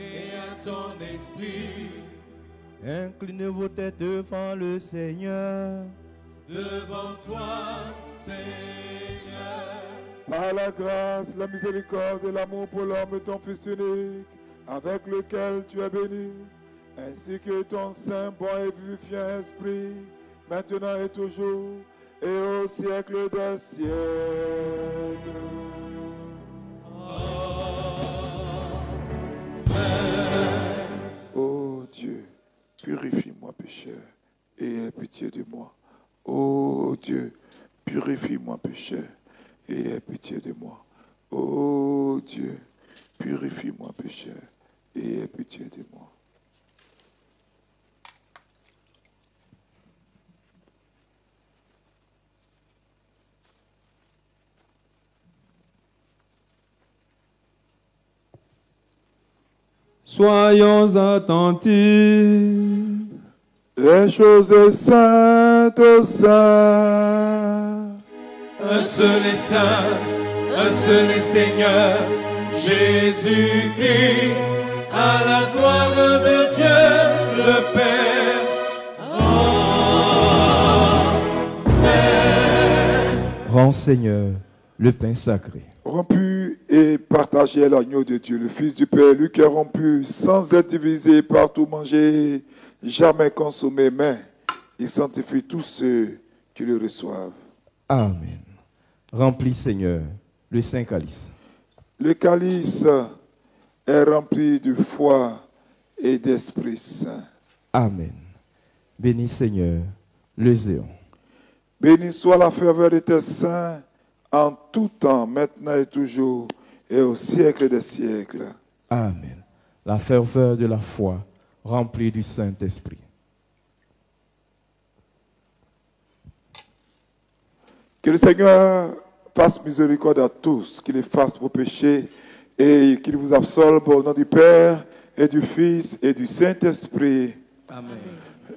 Speaker 2: Et à ton esprit.
Speaker 1: Inclinez vos têtes devant le Seigneur.
Speaker 2: Devant toi, Seigneur.
Speaker 3: Par la grâce, la miséricorde et l'amour pour l'homme, ton Fils unique, avec lequel tu es béni, ainsi que ton saint, bon et vivifiant esprit, maintenant et toujours, et au siècle des siècles. Ô Dieu, purifie-moi pécheur, et aie pitié de moi. Ô Dieu, purifie-moi pécheur, et aie pitié de moi. Ô Dieu, purifie-moi pécheur, et aie pitié de moi.
Speaker 4: Soyons attentifs.
Speaker 3: Les choses saintes aux saints.
Speaker 2: Un seul est saint, un seul est Seigneur, Jésus-Christ, à la gloire de Dieu le Père. Amen.
Speaker 1: Rends, Seigneur, le pain sacré.
Speaker 3: Rompu et partagé à l'agneau de Dieu, le Fils du Père, lui qui est rompu, sans être divisé, partout mangé, jamais consommé, mais il sanctifie tous ceux qui le reçoivent.
Speaker 1: Amen. Remplis, Seigneur, le saint calice.
Speaker 3: Le calice est rempli de foi et d'Esprit Saint.
Speaker 1: Amen. Bénis, Seigneur, le zéon.
Speaker 3: Béni soit la ferveur de tes saints, en tout temps, maintenant et toujours, et au siècle des siècles.
Speaker 1: Amen. La ferveur de la foi, remplie du Saint-Esprit.
Speaker 3: Que le Seigneur fasse miséricorde à tous, qu'il efface vos péchés et qu'il vous absolve au nom du Père et du Fils et du Saint-Esprit.
Speaker 2: Amen.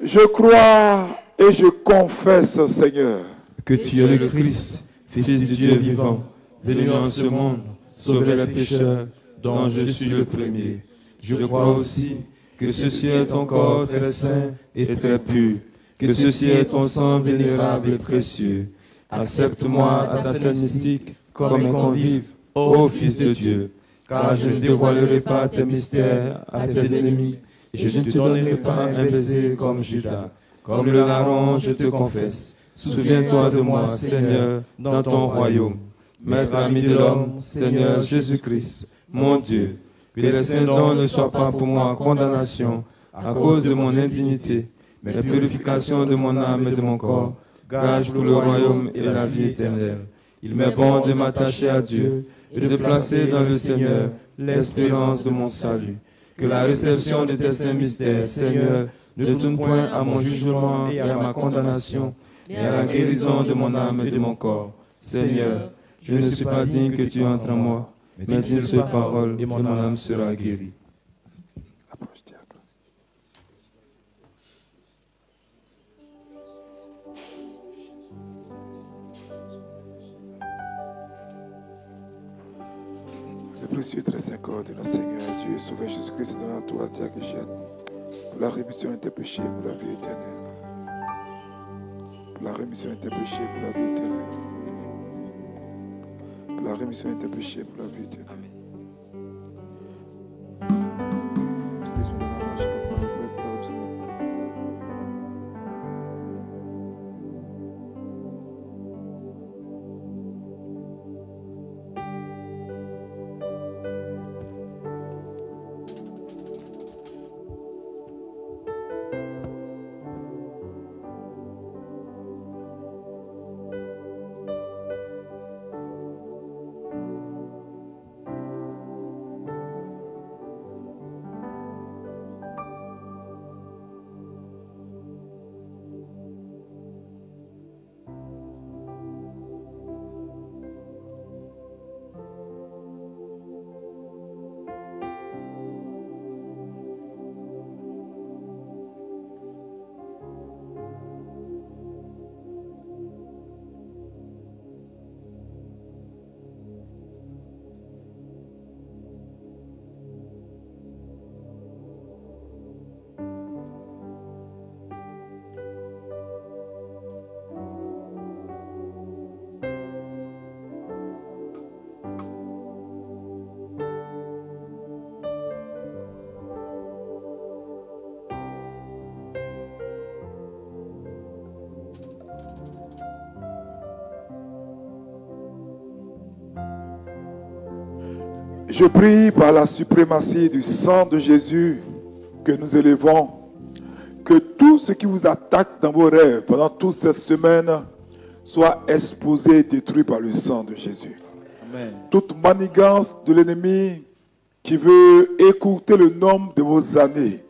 Speaker 3: Je crois et je confesse, Seigneur,
Speaker 1: Que tu es le Christ, Fils du Dieu vivant, venu en ce monde, sauver les pécheurs, dont je suis le premier. Je crois aussi que ceci est ton corps très saint et très pur, que ceci est ton sang vénérable et précieux. Accepte-moi à ta scène mystique comme un convive,
Speaker 4: ô Fils de Dieu, car je ne dévoilerai pas tes mystères à tes ennemis, et je ne te donnerai pas un baiser comme Judas. Comme le larron, je te confesse. Souviens-toi de moi, Seigneur, dans ton royaume. Maître ami de l'homme, Seigneur Jésus-Christ, mon Dieu, que les saints dons ne soient pas pour moi condamnation à cause de mon indignité, mais purification de mon âme et de mon corps, gage pour le royaume et la vie éternelle. Il m'est bon de m'attacher à Dieu et de placer dans le Seigneur l'espérance de mon salut. Que la réception de tes saints mystères, Seigneur, ne tourne point à mon jugement et à ma condamnation, mais à la guérison de mon âme et de mon corps. Seigneur, je ne suis pas digne que tu entres en moi, mais dis une seule parole et mon âme sera guérie.
Speaker 3: Le précieux très saint corps de notre Seigneur Dieu, Sauveur Jésus-Christ, donne à toi, Dieu que j'aime, pour la rémission de tes péchés, pour la vie éternelle. Pour la rémission de tes péchés, pour la vie éternelle. Pour la rémission de tes péchés, pour la vie éternelle. Amen. Je prie par la suprématie du sang de Jésus que nous élevons, que tout ce qui vous attaque dans vos rêves pendant toute cette semaine soit exposé et détruit par le sang de Jésus. Amen. Toute manigance de l'ennemi qui veut écourter le nombre de vos années,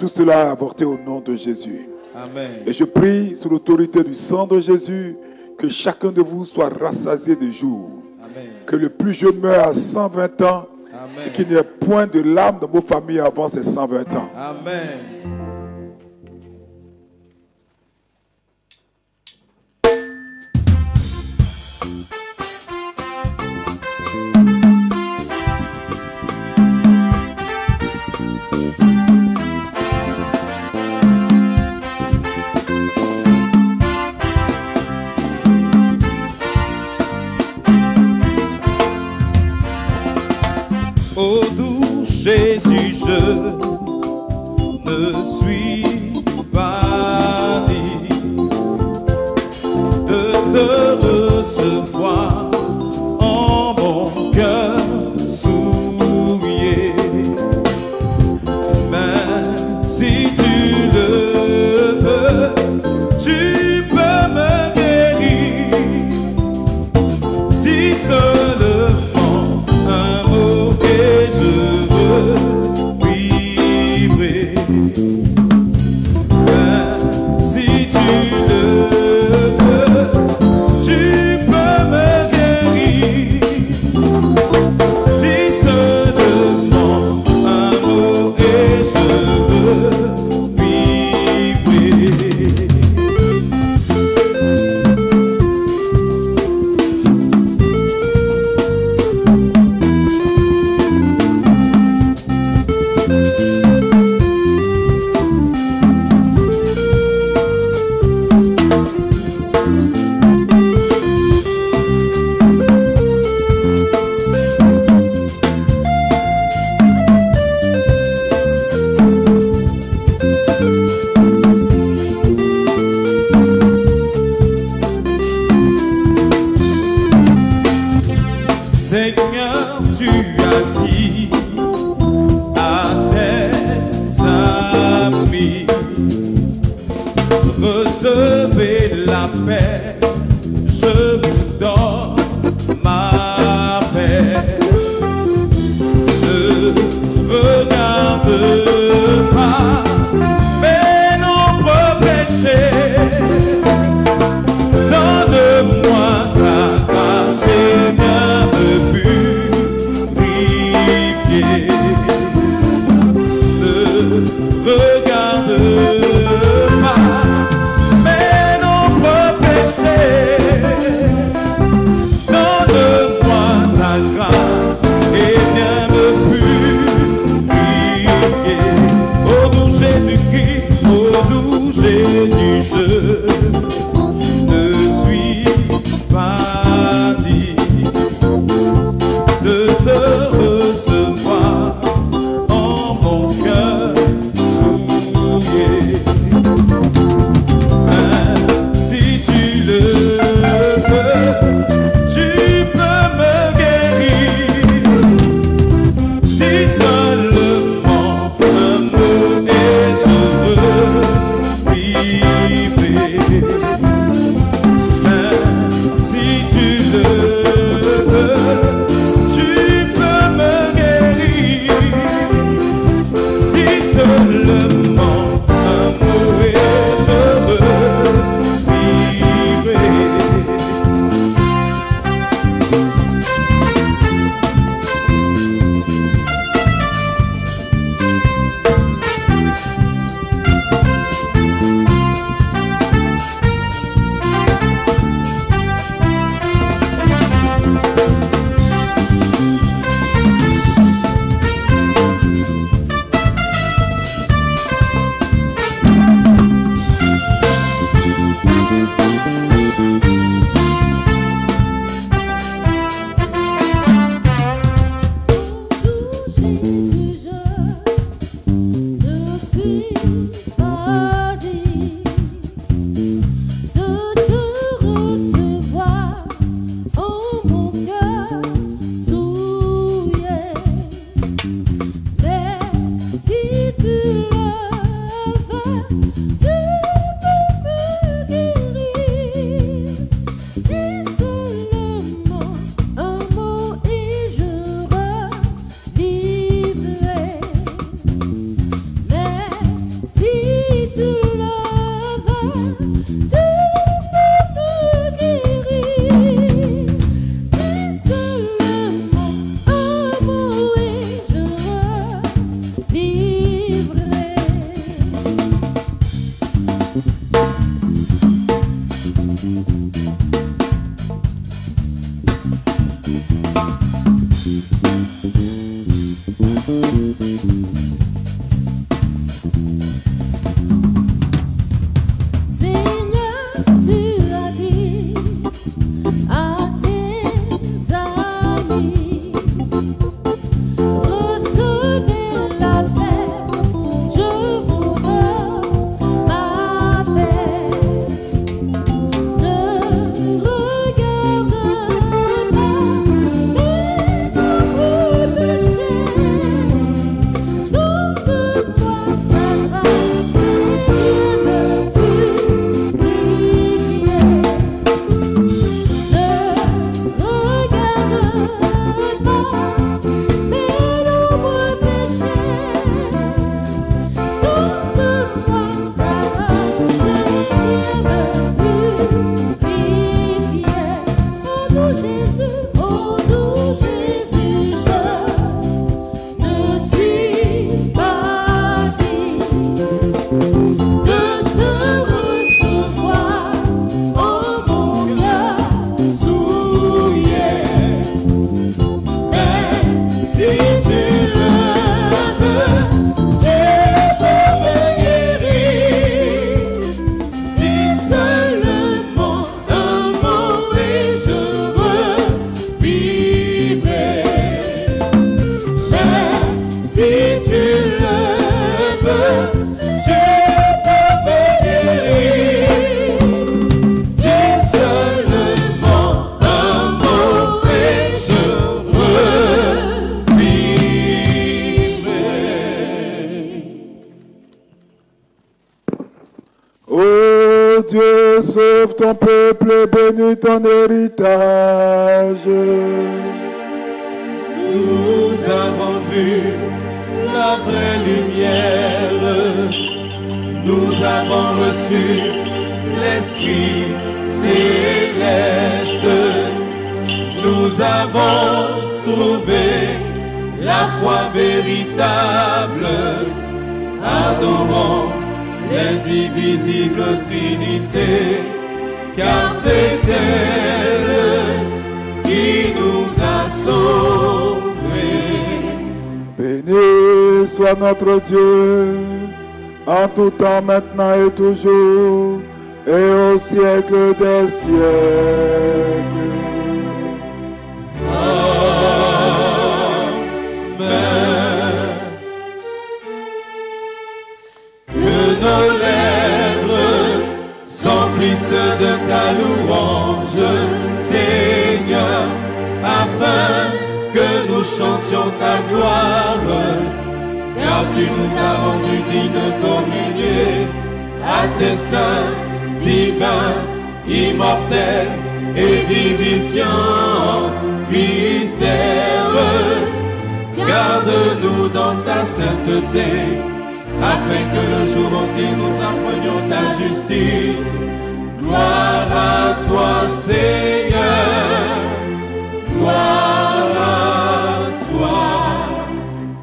Speaker 3: tout cela est avorté au nom de Jésus. Amen. Et je prie sous l'autorité du sang de Jésus que chacun de vous soit rassasié de jours. Amen. Que le plus jeune meure à 120 ans. Amen. Et qu'il n'y ait point de larmes dans vos familles avant ces 120 ans. Amen.
Speaker 2: Jésus, je ne suis pas digne de te recevoir en mon cœur souillé. Mais si tu le veux, tu peux me guérir. Dis seulement un mot et je si tu le veux, tu peux me guérir. recevez la paix, je vous donne ma paix. Ne regarde pas mes nombreux péchés, donne-moi ta grâce et viens me purifier. Ne regarde pas mes nombreux péchés, donne-moi ta grâce et viens me purifier. Ô doux Jésus-Christ, ô doux Jésus, je ne suis pas digne de te recevoir en mon cœur souillé. Si tu le veux, tu peux me guérir. Dis seulement un mot et je vivrai. Si tu le veux, tu peux me guérir. Dis seulement un mot et je vivrai.
Speaker 3: Dieu, sauve ton peuple et bénis ton héritage.
Speaker 2: Nous avons vu la vraie lumière, nous avons reçu l'Esprit céleste, nous avons trouvé la foi véritable, adorons l'indivisible Trinité, car c'est elle qui nous a sauvés.
Speaker 3: Béni soit notre Dieu, en tout temps, maintenant et toujours, et au siècle des siècles.
Speaker 2: Amen. Que nos lèvres s'emplissent de ta louange, Seigneur, afin que nous chantions ta gloire, car tu nous as rendus dignes de communier à tes saints, divins, immortels et vivifiants mystères. Garde-nous dans ta sainteté, afin que le jour entier nous apprenions ta justice. Gloire à toi, Seigneur, gloire à toi.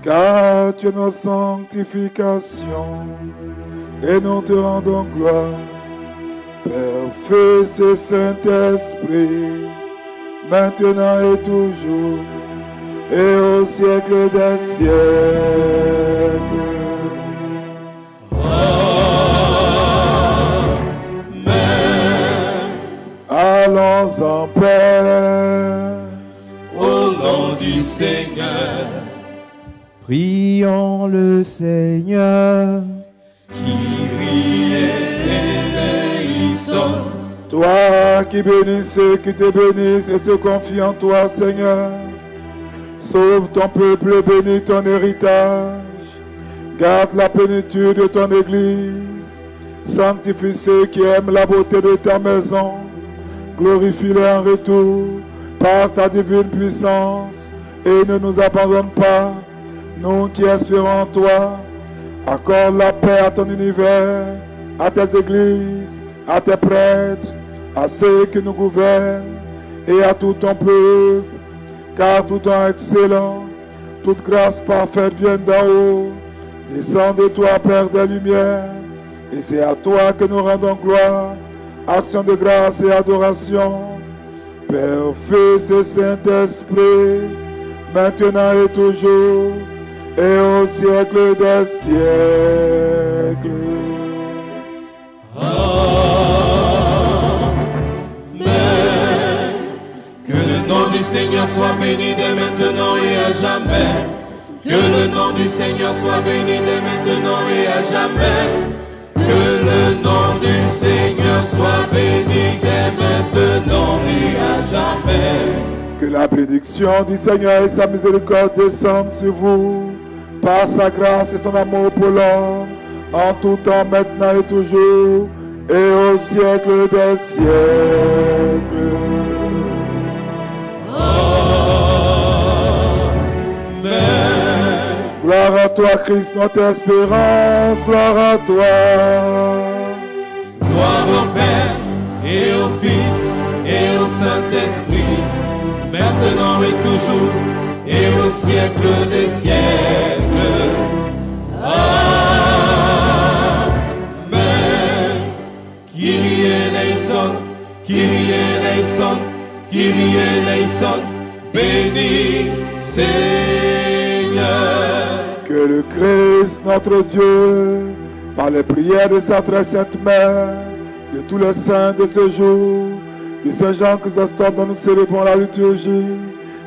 Speaker 3: Car tu es notre sanctification, et nous te rendons gloire. Père, Fils et Saint-Esprit, maintenant et toujours, et au siècle des siècles.
Speaker 2: Amen.
Speaker 3: Allons en paix.
Speaker 2: Au nom du Seigneur,
Speaker 1: Prions le Seigneur.
Speaker 2: Kyrie eleison.
Speaker 3: Toi qui bénis ceux qui te bénissent et se confient en toi, Seigneur. Sauve ton peuple et bénis ton héritage. Garde la plénitude de ton Église. Sanctifie ceux qui aiment la beauté de ta maison. Glorifie-les en retour par ta divine puissance. Et ne nous abandonne pas, nous qui espérons en toi. Accorde la paix à ton univers, à tes églises, à tes prêtres, à ceux qui nous gouvernent et à tout ton peuple. Car tout don excellent, toute grâce parfaite vient d'en haut, descend de toi, Père des Lumières, et c'est à toi que nous rendons gloire, action de grâce et adoration. Père, Fils et Saint-Esprit, maintenant et toujours, et au siècle des siècles.
Speaker 2: Le nom du Seigneur soit béni dès maintenant et à jamais. Que le nom du Seigneur soit béni dès maintenant et à jamais. Que le nom du Seigneur soit béni dès maintenant et à jamais.
Speaker 3: Que la bénédiction du Seigneur et sa miséricorde descendent sur vous, par sa grâce et son amour pour l'homme, en tout temps, maintenant et toujours, et au siècle des siècles. Gloire à toi, Christ, notre espérance, gloire à toi.
Speaker 2: Gloire au Père et au Fils et au Saint-Esprit, maintenant et toujours, et au siècle des siècles. Amen. Kyrie eleison, Kyrie eleison, Kyrie eleison, béni Seigneur.
Speaker 3: Que le Christ, notre Dieu, par les prières de sa très sainte mère, de tous les saints de ce jour, de ces gens Chrysostome dont nous célébrons la liturgie,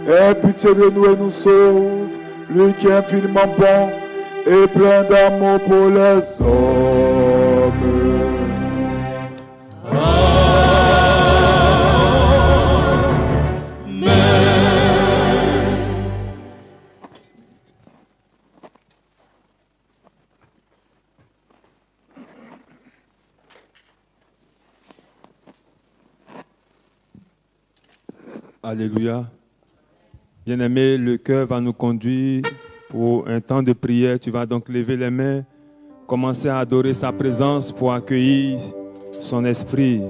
Speaker 3: ait pitié de nous et nous sauve, lui qui est infiniment bon et plein d'amour pour les hommes.
Speaker 4: Alléluia. Bien-aimé, le cœur va nous conduire pour un temps de prière. Tu vas donc lever les mains, commencer à adorer sa présence pour accueillir son esprit.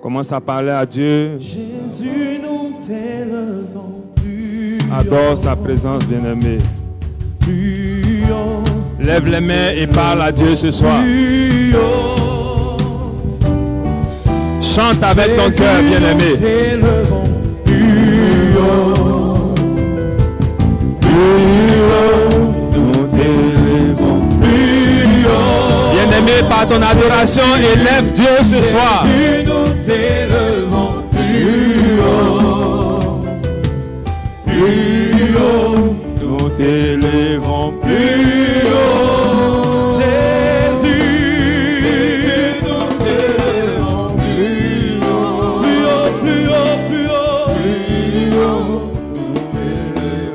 Speaker 4: Commence à parler à Dieu.
Speaker 2: Jésus, nous t'élevons plus haut.
Speaker 4: Adore sa présence, bien-aimé.
Speaker 2: Plus haut.
Speaker 4: Lève les mains et parle à Dieu ce soir.
Speaker 2: Plus haut.
Speaker 4: Chante avec ton cœur, bien-aimé.
Speaker 2: Nous t'élevons plus haut. Plus haut. Nous t'élevons plus haut.
Speaker 4: Bien-aimé, par ton adoration, élève Dieu ce soir.
Speaker 2: Jésus, nous t'élevons plus haut. Plus haut.
Speaker 4: Nous t'élèvons plus
Speaker 2: haut. Jésus, nous t'élevons plus haut. Plus haut, plus haut, plus haut. Plus haut.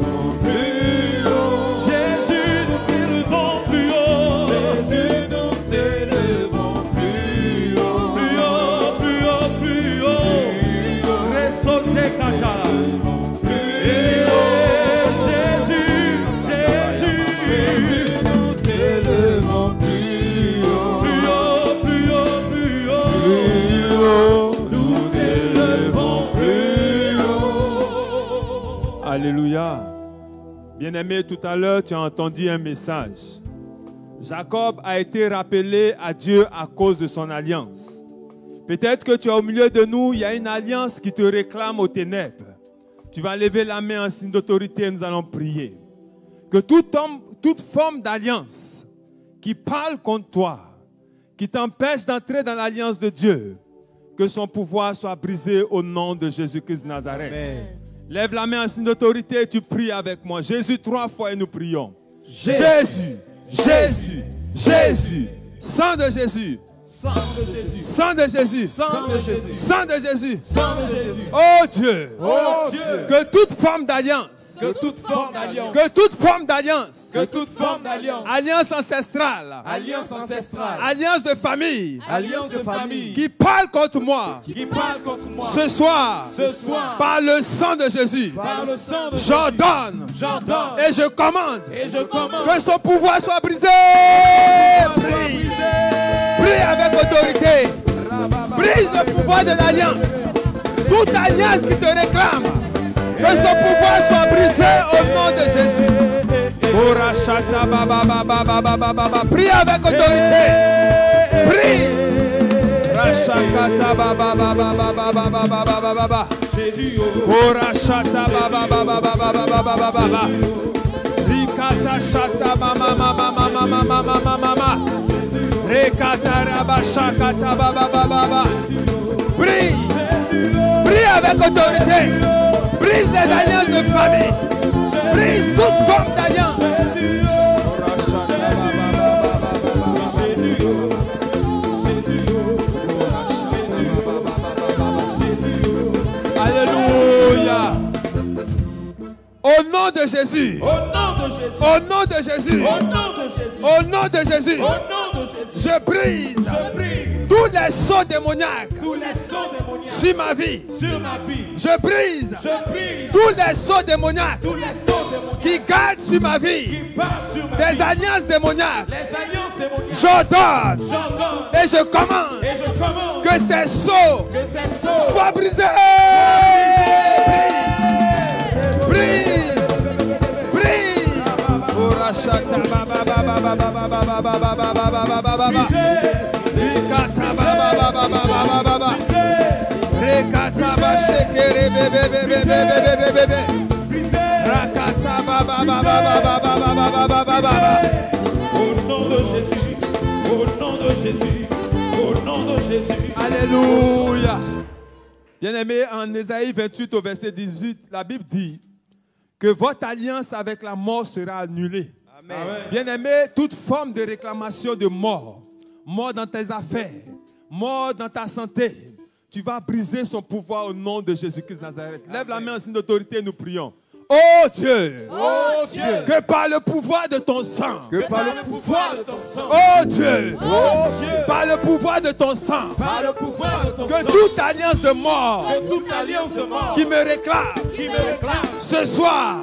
Speaker 2: Nous t'élevons plus haut. Jésus, nous t'élevons plus haut. Jésus, nous t'élevons plus haut. Plus haut, plus haut, plus haut. Ressortez Katara.
Speaker 4: Alléluia. Bien-aimé, tout à l'heure, tu as entendu un message. Jacob a été rappelé à Dieu à cause de son alliance. Peut-être que tu es au milieu de nous, il y a une alliance qui te réclame aux ténèbres. Tu vas lever la main en signe d'autorité et nous allons prier. Que toute forme d'alliance qui parle contre toi, qui t'empêche d'entrer dans l'alliance de Dieu, que son pouvoir soit brisé au nom de Jésus-Christ de Nazareth.
Speaker 2: Amen.
Speaker 4: Lève la main en signe d'autorité et tu pries avec moi. Jésus 3 fois et nous prions. Jésus, Jésus, Jésus, sang de Jésus.
Speaker 2: Sang de Jésus.
Speaker 4: Sang de Jésus.
Speaker 2: Sang de Jésus.
Speaker 4: Sang de Jésus.
Speaker 2: Sang de Jésus.
Speaker 4: Oh Dieu.
Speaker 2: Oh Dieu.
Speaker 4: Que toute forme d'alliance.
Speaker 2: Que toute forme d'alliance.
Speaker 4: Que toute forme d'alliance.
Speaker 2: Que toute forme d'alliance.
Speaker 4: Alliance ancestrale.
Speaker 2: Alliance ancestrale.
Speaker 4: Alliance de famille.
Speaker 2: Alliance de famille.
Speaker 4: Qui parle contre moi.
Speaker 2: Qui parle contre moi.
Speaker 4: Ce soir.
Speaker 2: Ce soir.
Speaker 4: Par le sang de Jésus.
Speaker 2: Par le sang de Jésus.
Speaker 4: J'ordonne.
Speaker 2: J'ordonne.
Speaker 4: Et je commande.
Speaker 2: Et je commande.
Speaker 4: Que son pouvoir soit brisé. Prie. Prie avec autorité. Brise le pouvoir de l'alliance. Toute alliance qui te réclame. Que son pouvoir soit brisé au nom de Jésus. Prie avec autorité. Prie. Prie. Prie avec autorité. Brise les alliances de famille. Brise toute forme d'alliance. Alléluia. Au nom de Jésus.
Speaker 2: Au nom de Jésus.
Speaker 4: Au nom de Jésus.
Speaker 2: Au nom de Jésus.
Speaker 4: Au nom de Jésus.
Speaker 2: Au nom de Jésus.
Speaker 4: Je brise.
Speaker 2: Je brise.
Speaker 4: Tous les sceaux démoniaques.
Speaker 2: Tous les sceaux démoniaques.
Speaker 4: Sur ma vie.
Speaker 2: Sur ma vie.
Speaker 4: Je brise.
Speaker 2: Je brise.
Speaker 4: Tous les sceaux démoniaques.
Speaker 2: Tous les sceaux démoniaques.
Speaker 4: Qui gardent sur ma vie.
Speaker 2: Qui partent sur ma
Speaker 4: Des
Speaker 2: vie.
Speaker 4: alliances démoniaques.
Speaker 2: Les alliances démoniaques.
Speaker 4: J'ordonne.
Speaker 2: J'ordonne.
Speaker 4: Et je commande.
Speaker 2: Et je commande.
Speaker 4: Que ces sceaux
Speaker 2: Que ces sceaux
Speaker 4: soient brisés. Brise. Brise.
Speaker 2: Au nom de Jésus. Au nom de Jésus. Au nom de Jésus.
Speaker 4: Alléluia. Bien-aimé, en Ésaïe 28 au verset 18, la Bible dit que votre alliance avec la mort sera annulée.
Speaker 2: Amen.
Speaker 4: Bien-aimé, toute forme de réclamation de mort, mort dans tes affaires, mort dans ta santé, tu vas briser son pouvoir au nom de Jésus-Christ de Nazareth. Lève la main en signe d'autorité et nous prions. Oh Dieu,
Speaker 2: Oh Dieu,
Speaker 4: que par le pouvoir de ton sang,
Speaker 2: que par le pouvoir de ton sang,
Speaker 4: oh Dieu,
Speaker 2: oh Dieu,
Speaker 4: par le pouvoir de ton sang,
Speaker 2: par le pouvoir de ton
Speaker 4: que
Speaker 2: sang,
Speaker 4: toute alliance de mort
Speaker 2: que toute alliance de mort
Speaker 4: qui me réclame
Speaker 2: qui me réclame
Speaker 4: ce soir,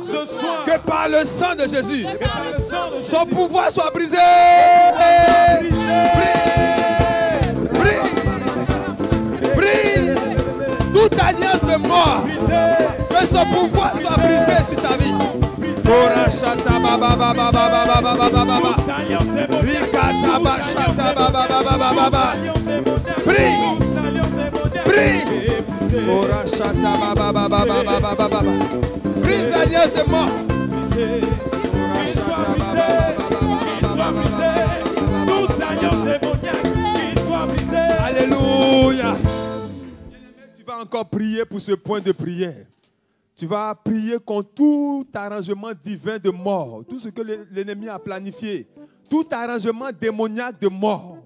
Speaker 4: que par le sang de Jésus,
Speaker 2: que par le sang de Jésus,
Speaker 4: son pouvoir soit brisé. Brise toute alliance de mort, que son pouvoir soit brisé sur ta vie. Brise l'alliance de mort.
Speaker 2: Qu'il soit brisé, toute alliance démoniaque, qu'il soit brisé.
Speaker 4: Alléluia. Tu vas encore prier pour ce point de prière. Tu vas prier contre tout arrangement divin de mort, tout ce que l'ennemi a planifié, tout arrangement démoniaque de mort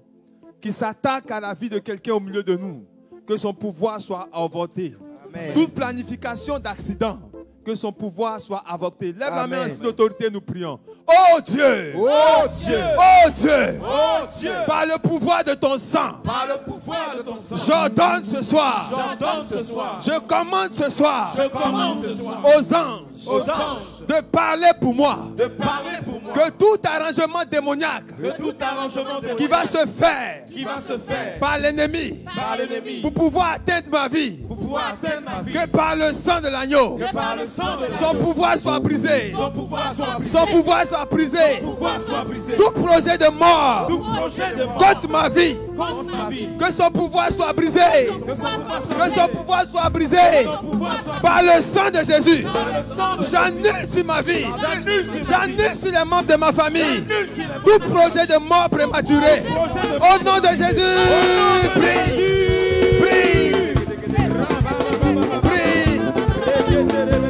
Speaker 4: qui s'attaque à la vie de quelqu'un au milieu de nous, que son pouvoir soit avorté.
Speaker 2: Amen.
Speaker 4: Toute planification d'accident, que son pouvoir soit avorté. Lève la main
Speaker 2: Amen.
Speaker 4: ainsi d'autorité, nous prions. Oh Dieu!
Speaker 2: Oh Dieu,
Speaker 4: Oh Dieu!
Speaker 2: oh Dieu,
Speaker 4: Par le pouvoir de ton sang,
Speaker 2: par le pouvoir de ton sang,
Speaker 4: j'ordonne ce soir,
Speaker 2: j'ordonne ce soir,
Speaker 4: je commande ce soir
Speaker 2: je commande ce soir
Speaker 4: aux anges
Speaker 2: aux anges
Speaker 4: de parler pour moi.
Speaker 2: de parler pour moi,
Speaker 4: Que tout arrangement démoniaque
Speaker 2: que tout arrangement
Speaker 4: qui va se faire
Speaker 2: qui va se faire
Speaker 4: par l'ennemi
Speaker 2: par l'ennemi
Speaker 4: pour pouvoir atteindre ma vie,
Speaker 2: pour pouvoir atteindre ma vie,
Speaker 4: que par le sang de l'agneau,
Speaker 2: que par le sang de
Speaker 4: son
Speaker 2: l'agneau,
Speaker 4: pouvoir soit brisé.
Speaker 2: son pouvoir soit brisé,
Speaker 4: Son pouvoir soit brisé.
Speaker 2: son pouvoir soit brisé,
Speaker 4: Tout projet de mort
Speaker 2: tout projet de mort
Speaker 4: contre ma vie,
Speaker 2: contre ma vie,
Speaker 4: que son pouvoir soit brisé.
Speaker 2: que son pouvoir soit
Speaker 4: Que son
Speaker 2: brisé,
Speaker 4: pouvoir soit brisé
Speaker 2: son pouvoir soit
Speaker 4: par le sang de Jésus.
Speaker 2: par le sang de Jésus.
Speaker 4: J'annule sur ma vie.
Speaker 2: J'annule sur ma vie.
Speaker 4: J'annule sur les membres de ma famille.
Speaker 2: J'annule sur les membres
Speaker 4: Tout
Speaker 2: de ma
Speaker 4: projet de mort prématuré.
Speaker 2: projet de
Speaker 4: Au nom de Jésus. Prie. Prie.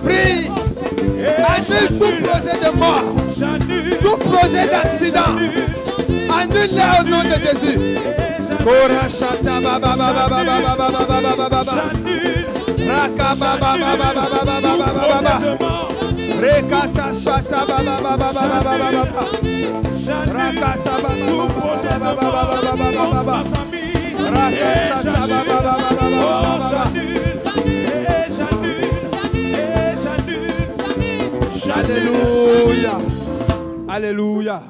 Speaker 4: Prie. Annule tout projet de mort.
Speaker 2: J'annule,
Speaker 4: Tout projet d'accident. Annule-le au nom de Jésus. Korachata baba baba baba baba baba baba baba. Raka baba baba baba baba baba baba. Rekata shata baba baba baba baba baba. Rakata baba baba baba baba baba baba. Raka shata baba baba baba baba baba. Alléluia. Alléluia.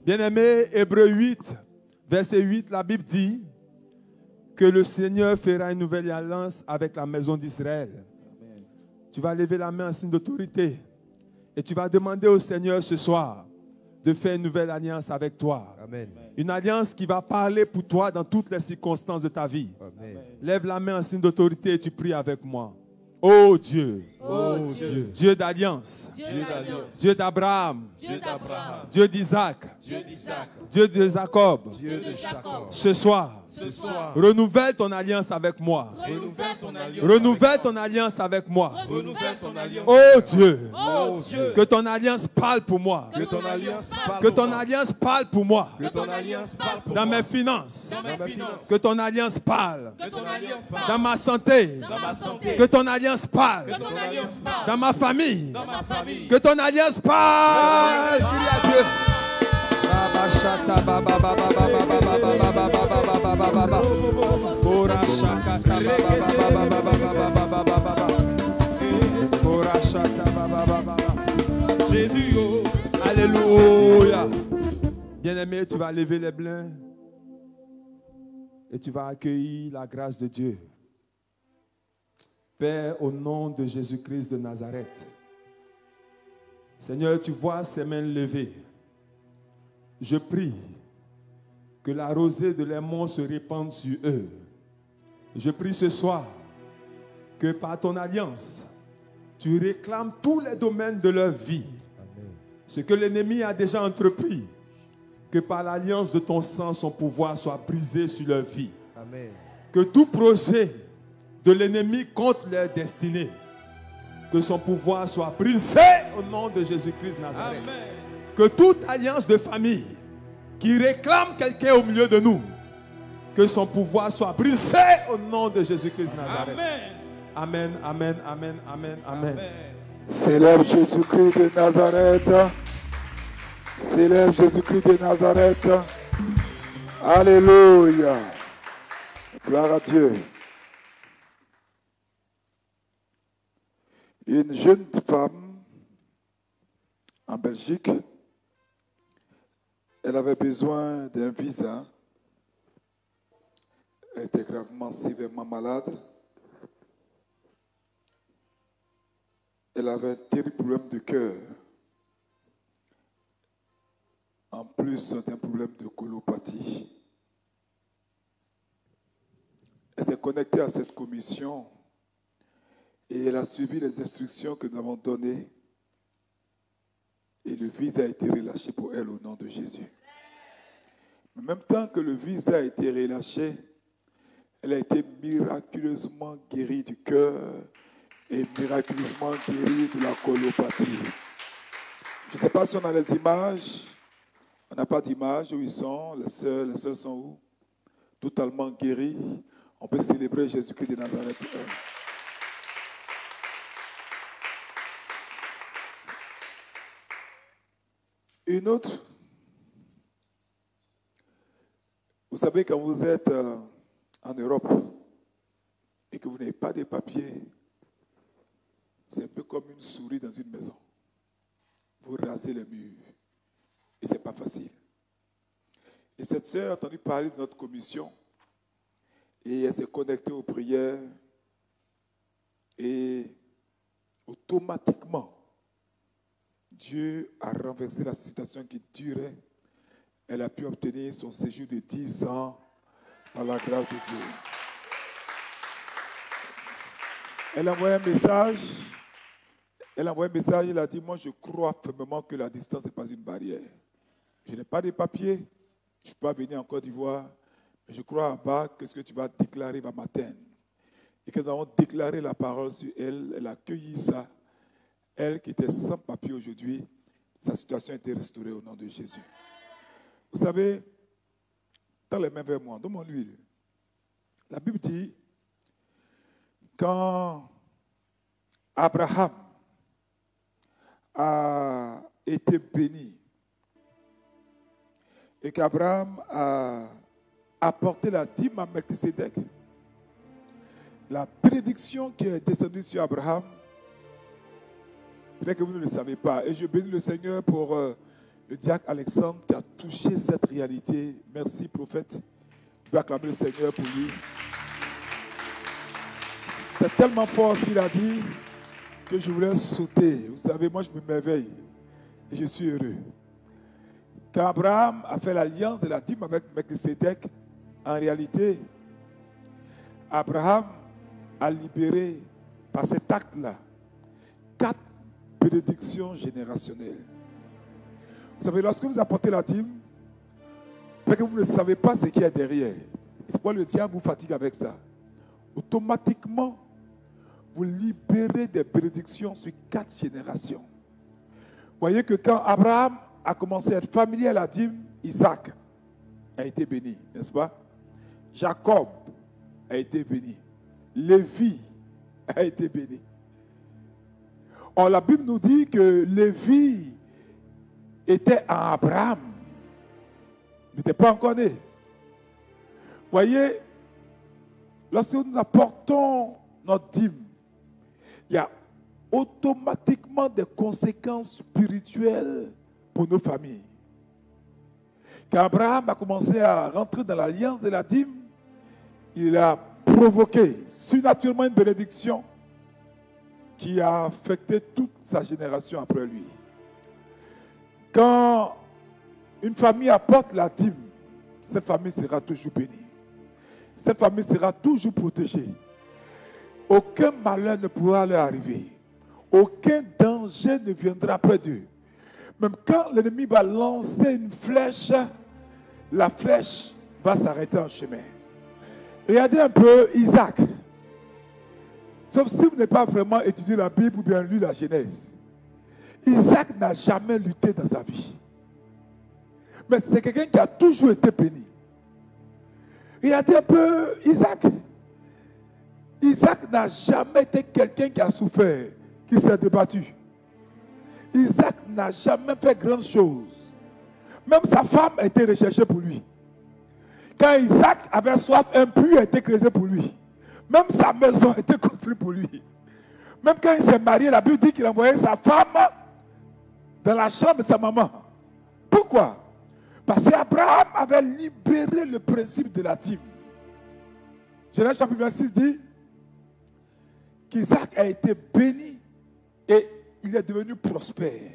Speaker 4: Bien-aimé, Hébreux 8, verset 8, la Bible dit que le Seigneur fera une nouvelle alliance avec la maison d'Israël. Tu vas lever la main en signe d'autorité et tu vas demander au Seigneur ce soir de faire une nouvelle alliance avec toi.
Speaker 5: Amen.
Speaker 4: Une alliance qui va parler pour toi dans toutes les circonstances de ta vie.
Speaker 5: Amen.
Speaker 4: Lève la main en signe d'autorité et tu pries avec moi. Oh Dieu,
Speaker 5: Oh Dieu,
Speaker 4: Dieu d'alliance,
Speaker 5: Dieu d'alliance,
Speaker 4: Dieu d'Abraham,
Speaker 5: Dieu d'Abraham,
Speaker 4: Dieu d'Isaac,
Speaker 5: Dieu d'Isaac,
Speaker 4: Dieu de Jacob,
Speaker 5: Dieu de Jacob.
Speaker 4: ce soir,
Speaker 5: Ce soir,
Speaker 4: renouvelle ton alliance avec moi.
Speaker 5: renouvelle ton alliance.
Speaker 4: Renouvelle ton alliance avec moi.
Speaker 5: Renouvelle ton alliance.
Speaker 4: Oh Dieu,
Speaker 5: Oh Dieu,
Speaker 4: que ton alliance parle pour moi.
Speaker 5: que ton alliance parle
Speaker 4: Que
Speaker 5: pour
Speaker 4: ton
Speaker 5: moi.
Speaker 4: alliance parle pour moi.
Speaker 5: Que ton alliance parle pour
Speaker 4: Dans
Speaker 5: moi.
Speaker 4: mes finances.
Speaker 5: Dans mes finances.
Speaker 4: Que ton alliance parle.
Speaker 5: Que ton alliance parle.
Speaker 4: Dans ma santé.
Speaker 5: Dans ma santé.
Speaker 4: Que ton alliance parle.
Speaker 5: Que ton alliance parle.
Speaker 4: Dans ma famille.
Speaker 5: Dans ma famille.
Speaker 4: Que ton alliance parle. Crie à Dieu. Baba shata baba baba baba baba baba baba baba baba baba. Ora shakata baba baba baba baba baba baba. Ora shata baba baba.
Speaker 2: Jésus, oh,
Speaker 4: Alléluia. Bien-aimé, tu vas lever les mains et tu vas accueillir la grâce de Dieu. Père, au nom de Jésus-Christ de Nazareth, Seigneur, tu vois ces mains levées. Je prie que la rosée de l'aimant se répande sur eux. Je prie ce soir que par ton alliance, tu réclames tous les domaines de leur vie. Ce que l'ennemi a déjà entrepris, que par l'alliance de ton sang, son pouvoir soit brisé sur leur vie.
Speaker 5: Amen.
Speaker 4: Que tout projet de l'ennemi contre leur destinée, que son pouvoir soit brisé au nom de Jésus-Christ Nazareth.
Speaker 2: Amen.
Speaker 4: Que toute alliance de famille qui réclame quelqu'un au milieu de nous, que son pouvoir soit brisé au nom de Jésus-Christ Nazareth.
Speaker 2: Amen.
Speaker 4: Amen, amen, amen, amen, amen.
Speaker 2: Amen.
Speaker 3: Célèbre Jésus-Christ de Nazareth. Célèbre Jésus-Christ de Nazareth. Alléluia. Gloire à Dieu. Une jeune femme en Belgique, elle avait besoin d'un visa. Elle était gravement, sévèrement malade. Elle avait un terrible problème de cœur. En plus d'un problème de colopathie. Elle s'est connectée à cette commission et elle a suivi les instructions que nous avons données. Et le visa a été relâché pour elle au nom de Jésus. En même temps que le visa a été relâché, elle a été miraculeusement guérie du cœur et miraculeusement guérie de la colopathie. Je ne sais pas si on a les images. On n'a pas d'image. Où ils sont? Les sœurs sont où? Totalement guéries. On peut célébrer Jésus-Christ de Nazareth. Une autre. Vous savez, quand vous êtes en Europe et que vous n'avez pas de papiers, c'est un peu comme une souris dans une maison. Vous rasez les murs. Et ce n'est pas facile. Et cette sœur a entendu parler de notre commission et elle s'est connectée aux prières et automatiquement, Dieu a renversé la situation qui durait. Elle a pu obtenir son séjour de 10 ans par la grâce de Dieu. Elle a envoyé un message. Elle a dit, moi je crois fermement que la distance n'est pas une barrière. Je n'ai pas de papiers, je ne peux pas venir en Côte d'Ivoire, mais je crois à bas que ce que tu vas déclarer va m'atteindre. Et que nous avons déclaré la parole sur elle, elle a accueilli ça. Elle qui était sans papier aujourd'hui, sa situation a été restaurée au nom de Jésus. Vous savez, dans les mains vers moi, donne-moi l'huile. La Bible dit, quand Abraham a été béni et qu'Abraham a apporté la dîme à Melchisédek, la bénédiction qui est descendue sur Abraham, peut-être que vous ne le savez pas, et je bénis le Seigneur pour le diacre Alexandre qui a touché cette réalité. Merci prophète, je vais acclamer le Seigneur pour lui. C'est tellement fort ce qu'il a dit que je voulais sauter. Vous savez, moi je me merveille et je suis heureux. Quand Abraham a fait l'alliance de la dîme avec Melchisédek, en réalité, Abraham a libéré par cet acte-là 4 bénédictions générationnelles. Vous savez, lorsque vous apportez la dîme, peut-être que vous ne savez pas ce qu'il y a derrière. C'est pourquoi le diable vous fatigue avec ça. Automatiquement, vous libérez des bénédictions sur 4 générations. Vous voyez que quand Abraham a commencé à être familier à la dîme, Isaac a été béni, n'est-ce pas? Jacob a été béni. Lévi a été béni. Or, la Bible nous dit que Lévi était à Abraham. Il n'était pas encore né. Vous voyez, lorsque nous apportons notre dîme, il y a automatiquement des conséquences spirituelles pour nos familles. Quand Abraham a commencé à rentrer dans l'alliance de la dîme, il a provoqué surnaturellement une bénédiction qui a affecté toute sa génération après lui. Quand une famille apporte la dîme, cette famille sera toujours bénie. Cette famille sera toujours protégée. Aucun malheur ne pourra leur arriver. Aucun danger ne viendra près d'eux. Même quand l'ennemi va lancer une flèche, la flèche va s'arrêter en chemin. Regardez un peu Isaac. Sauf si vous n'avez pas vraiment étudié la Bible ou bien lu la Genèse. Isaac n'a jamais lutté dans sa vie. Mais c'est quelqu'un qui a toujours été béni. Regardez un peu Isaac. Isaac n'a jamais été quelqu'un qui a souffert, qui s'est débattu. Isaac n'a jamais fait grande chose. Même sa femme a été recherchée pour lui. Quand Isaac avait soif, un puits a été creusé pour lui. Même sa maison a été construite pour lui. Même quand il s'est marié, la Bible dit qu'il envoyait sa femme dans la chambre de sa maman. Pourquoi? Parce qu'Abraham avait libéré le principe de la dîme. Genèse chapitre 26 dit qu'Isaac a été béni et il est devenu prospère.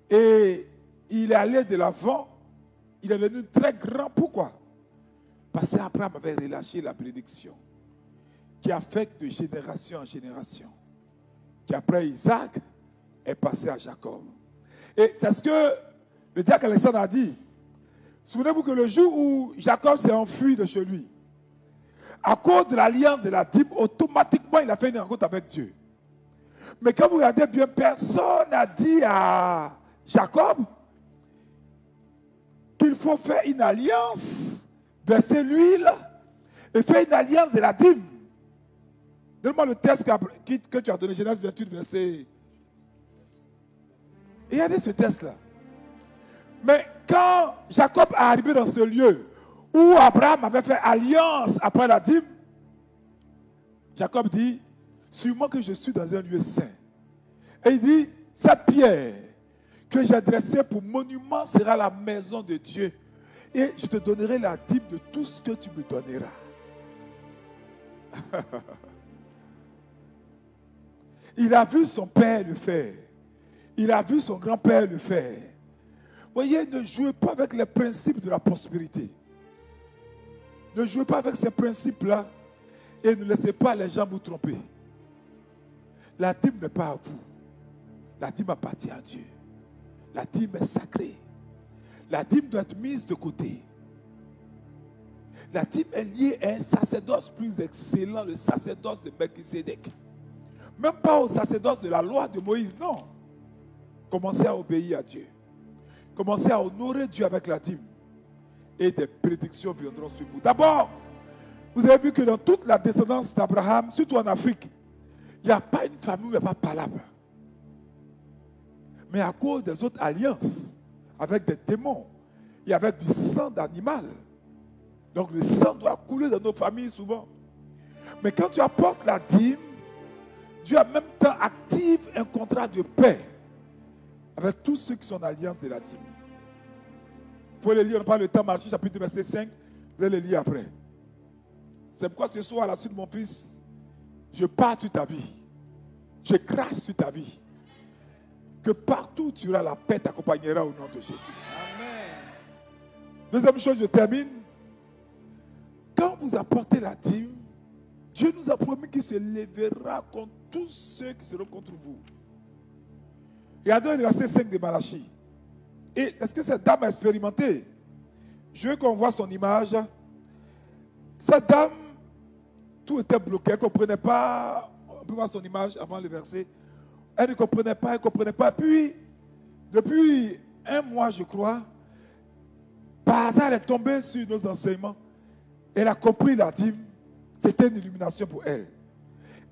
Speaker 3: Et il est allé de l'avant, il est devenu très grand. Pourquoi? Parce qu'Abraham avait relâché la bénédiction qui affecte de génération en génération. Qui après Isaac est passé à Jacob. Et c'est ce que le diacre Alexandre a dit. Souvenez-vous que le jour où Jacob s'est enfui de chez lui, à cause de l'alliance de la dîme, automatiquement il a fait une rencontre avec Dieu. Mais quand vous regardez bien, personne n'a dit à Jacob qu'il faut faire une alliance, verser l'huile et faire une alliance de la dîme. Donne-moi le texte que tu as donné, Genèse 28, verset. Regardez ce texte-là. Mais quand Jacob est arrivé dans ce lieu où Abraham avait fait alliance après la dîme, Jacob dit, sûrement que je suis dans un lieu saint. Et il dit, cette pierre que j'ai dressée pour monument sera la maison de Dieu. Et je te donnerai la dîme de tout ce que tu me donneras. Il a vu son père le faire. Il a vu son grand-père le faire. Voyez, ne jouez pas avec les principes de la prospérité. Ne jouez pas avec ces principes-là et ne laissez pas les gens vous tromper. La dîme n'est pas à vous. La dîme appartient à Dieu. La dîme est sacrée. La dîme doit être mise de côté. La dîme est liée à un sacerdoce plus excellent, le sacerdoce de Melchisédek. Même pas au sacerdoce de la loi de Moïse, non. Commencez à obéir à Dieu. Commencez à honorer Dieu avec la dîme. Et des prédictions viendront sur vous. D'abord, vous avez vu que dans toute la descendance d'Abraham, surtout en Afrique, il n'y a pas une famille où il n'y a pas de palabre. Mais à cause des autres alliances, avec des démons et avec du sang d'animal, donc le sang doit couler dans nos familles souvent. Mais quand tu apportes la dîme, Dieu en même temps active un contrat de paix avec tous ceux qui sont en alliance de la dîme. Vous pouvez le lire, on n'a pas le temps, Malachie chapitre 2, verset 5, vous allez le lire après. C'est pourquoi ce soir, à la suite de mon fils, je parle sur ta vie. Je crache sur ta vie. Que partout où tu auras la paix t'accompagnera au nom de Jésus.
Speaker 2: Amen.
Speaker 3: Deuxième chose, je termine. Quand vous apportez la dîme, Dieu nous a promis qu'il se lèvera contre tous ceux qui seront contre vous. Regardez le verset 5 de Malachie. Et c'est ce que cette dame a expérimenté. Je veux qu'on voit son image. Cette dame, tout était bloqué. Elle ne comprenait pas. On peut voir son image avant le verset. Elle ne comprenait pas, elle ne comprenait pas. Puis, depuis un mois, je crois, par hasard, elle est tombée sur nos enseignements. Elle a compris la dîme. C'était une illumination pour elle.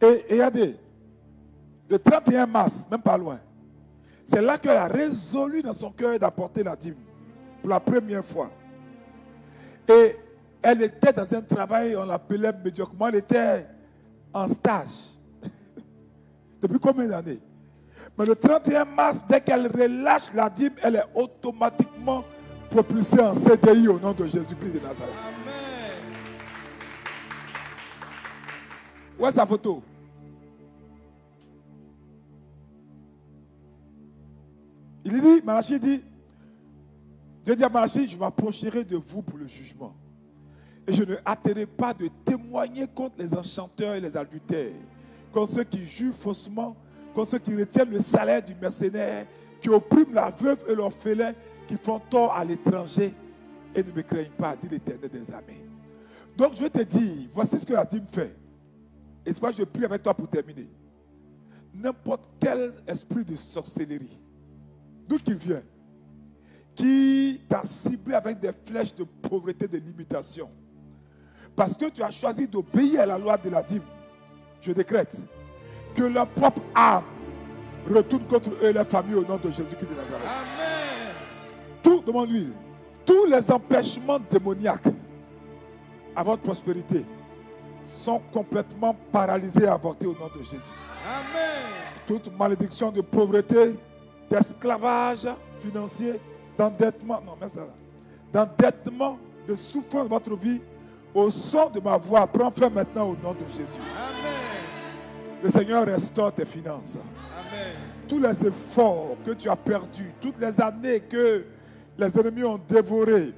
Speaker 3: Et regardez, le 31 mars, même pas loin, c'est là qu'elle a résolu dans son cœur d'apporter la dîme. Pour la première fois. Et elle était dans un travail, on l'appelait médiocrement, elle était en stage. Depuis combien d'années? Mais le 31 mars, dès qu'elle relâche la dîme, elle est automatiquement propulsée en CDI au nom de Jésus-Christ de Nazareth.
Speaker 2: Amen.
Speaker 3: Où est sa photo? Il dit, Malachie dit, Dieu dit à Malachie, je m'approcherai de vous pour le jugement. Et je ne hâterai pas de témoigner contre les enchanteurs et les adultères, contre ceux qui jurent faussement, contre ceux qui retiennent le salaire du mercenaire, qui oppriment la veuve et l'orphelin, qui font tort à l'étranger et ne me craignent pas, dit l'Éternel des armées. Donc je vais te dire, voici ce que la dîme fait. Et c'est pourquoi je prie avec toi pour terminer. N'importe quel esprit de sorcellerie, d'où qu'il vient, qui t'a ciblé avec des flèches de pauvreté, de limitation, parce que tu as choisi d'obéir à la loi de la dîme, je décrète que leur propre âme retourne contre eux et leur famille au nom de Jésus-Christ de Nazareth.
Speaker 2: Amen.
Speaker 3: Tout, demande-lui, tous les empêchements démoniaques à votre prospérité sont complètement paralysés et avortés au nom de Jésus.
Speaker 2: Amen.
Speaker 3: Toute malédiction de pauvreté, d'esclavage financier, d'endettement, non, mais ça là, d'endettement, de souffrance de votre vie, au son de ma voix, prends fin maintenant au nom de Jésus.
Speaker 2: Amen.
Speaker 3: Le Seigneur restaure tes finances.
Speaker 2: Amen.
Speaker 3: Tous les efforts que tu as perdus, toutes les années que les ennemis ont dévoré,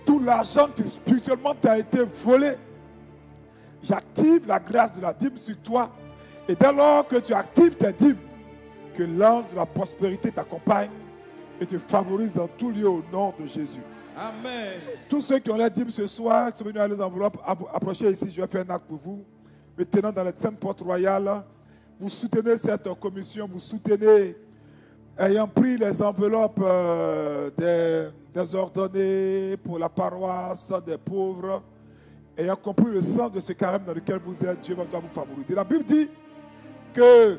Speaker 3: tout l'argent qui spirituellement t'a été volé, j'active la grâce de la dîme sur toi. Et dès lors que tu actives tes dîmes, que l'ange de la prospérité t'accompagne et te favorise dans tout lieu au nom de Jésus.
Speaker 2: Amen.
Speaker 3: Tous ceux qui ont la dîme ce soir, qui sont venus à les enveloppes, approchez ici, je vais faire un acte pour vous. Maintenant, dans les saintes portes royales, vous soutenez cette commission, vous soutenez, ayant pris les enveloppes des ordonnés pour la paroisse, des pauvres, ayant compris le sens de ce carême dans lequel vous êtes, Dieu va vous favoriser. La Bible dit que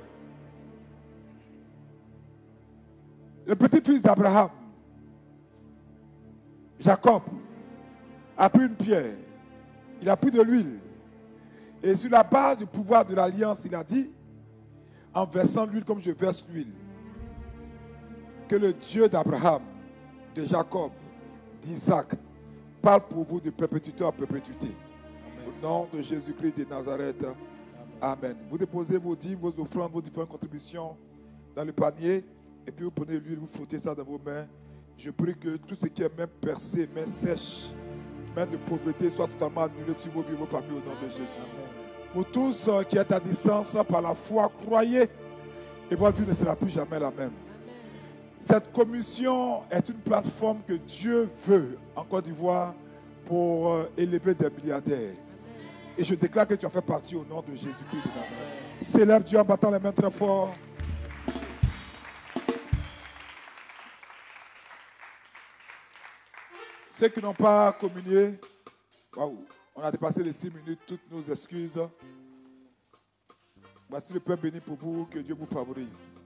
Speaker 3: le petit-fils d'Abraham, Jacob, a pris une pierre, il a pris de l'huile, et sur la base du pouvoir de l'alliance, il a dit, en versant l'huile comme je verse l'huile, que le Dieu d'Abraham, de Jacob, d'Isaac, parle pour vous de perpétuité en perpétuité. Amen. Au nom de Jésus-Christ de Nazareth. Amen. Amen. Vous déposez vos dîmes, vos offrandes, vos différentes contributions dans le panier, et puis vous prenez l'huile, vous frottez ça dans vos mains. Je prie que tout ce qui est main percée, main sèche, main de pauvreté soit totalement annulé sur vos vies, vos familles au nom de Jésus. Amen. Vous tous qui êtes à distance par la foi, croyez et votre vie ne sera plus jamais la même. Amen. Cette commission est une plateforme que Dieu veut en Côte d'Ivoire pour élever des milliardaires. Amen. Et je déclare que tu en fais partie au nom de Jésus-Christ de Nazareth. Célèbre Dieu en battant les mains très fort. Ceux qui n'ont pas communié, waouh, on a dépassé les 6 minutes, toutes nos excuses. Voici le pain béni pour vous, que Dieu vous favorise.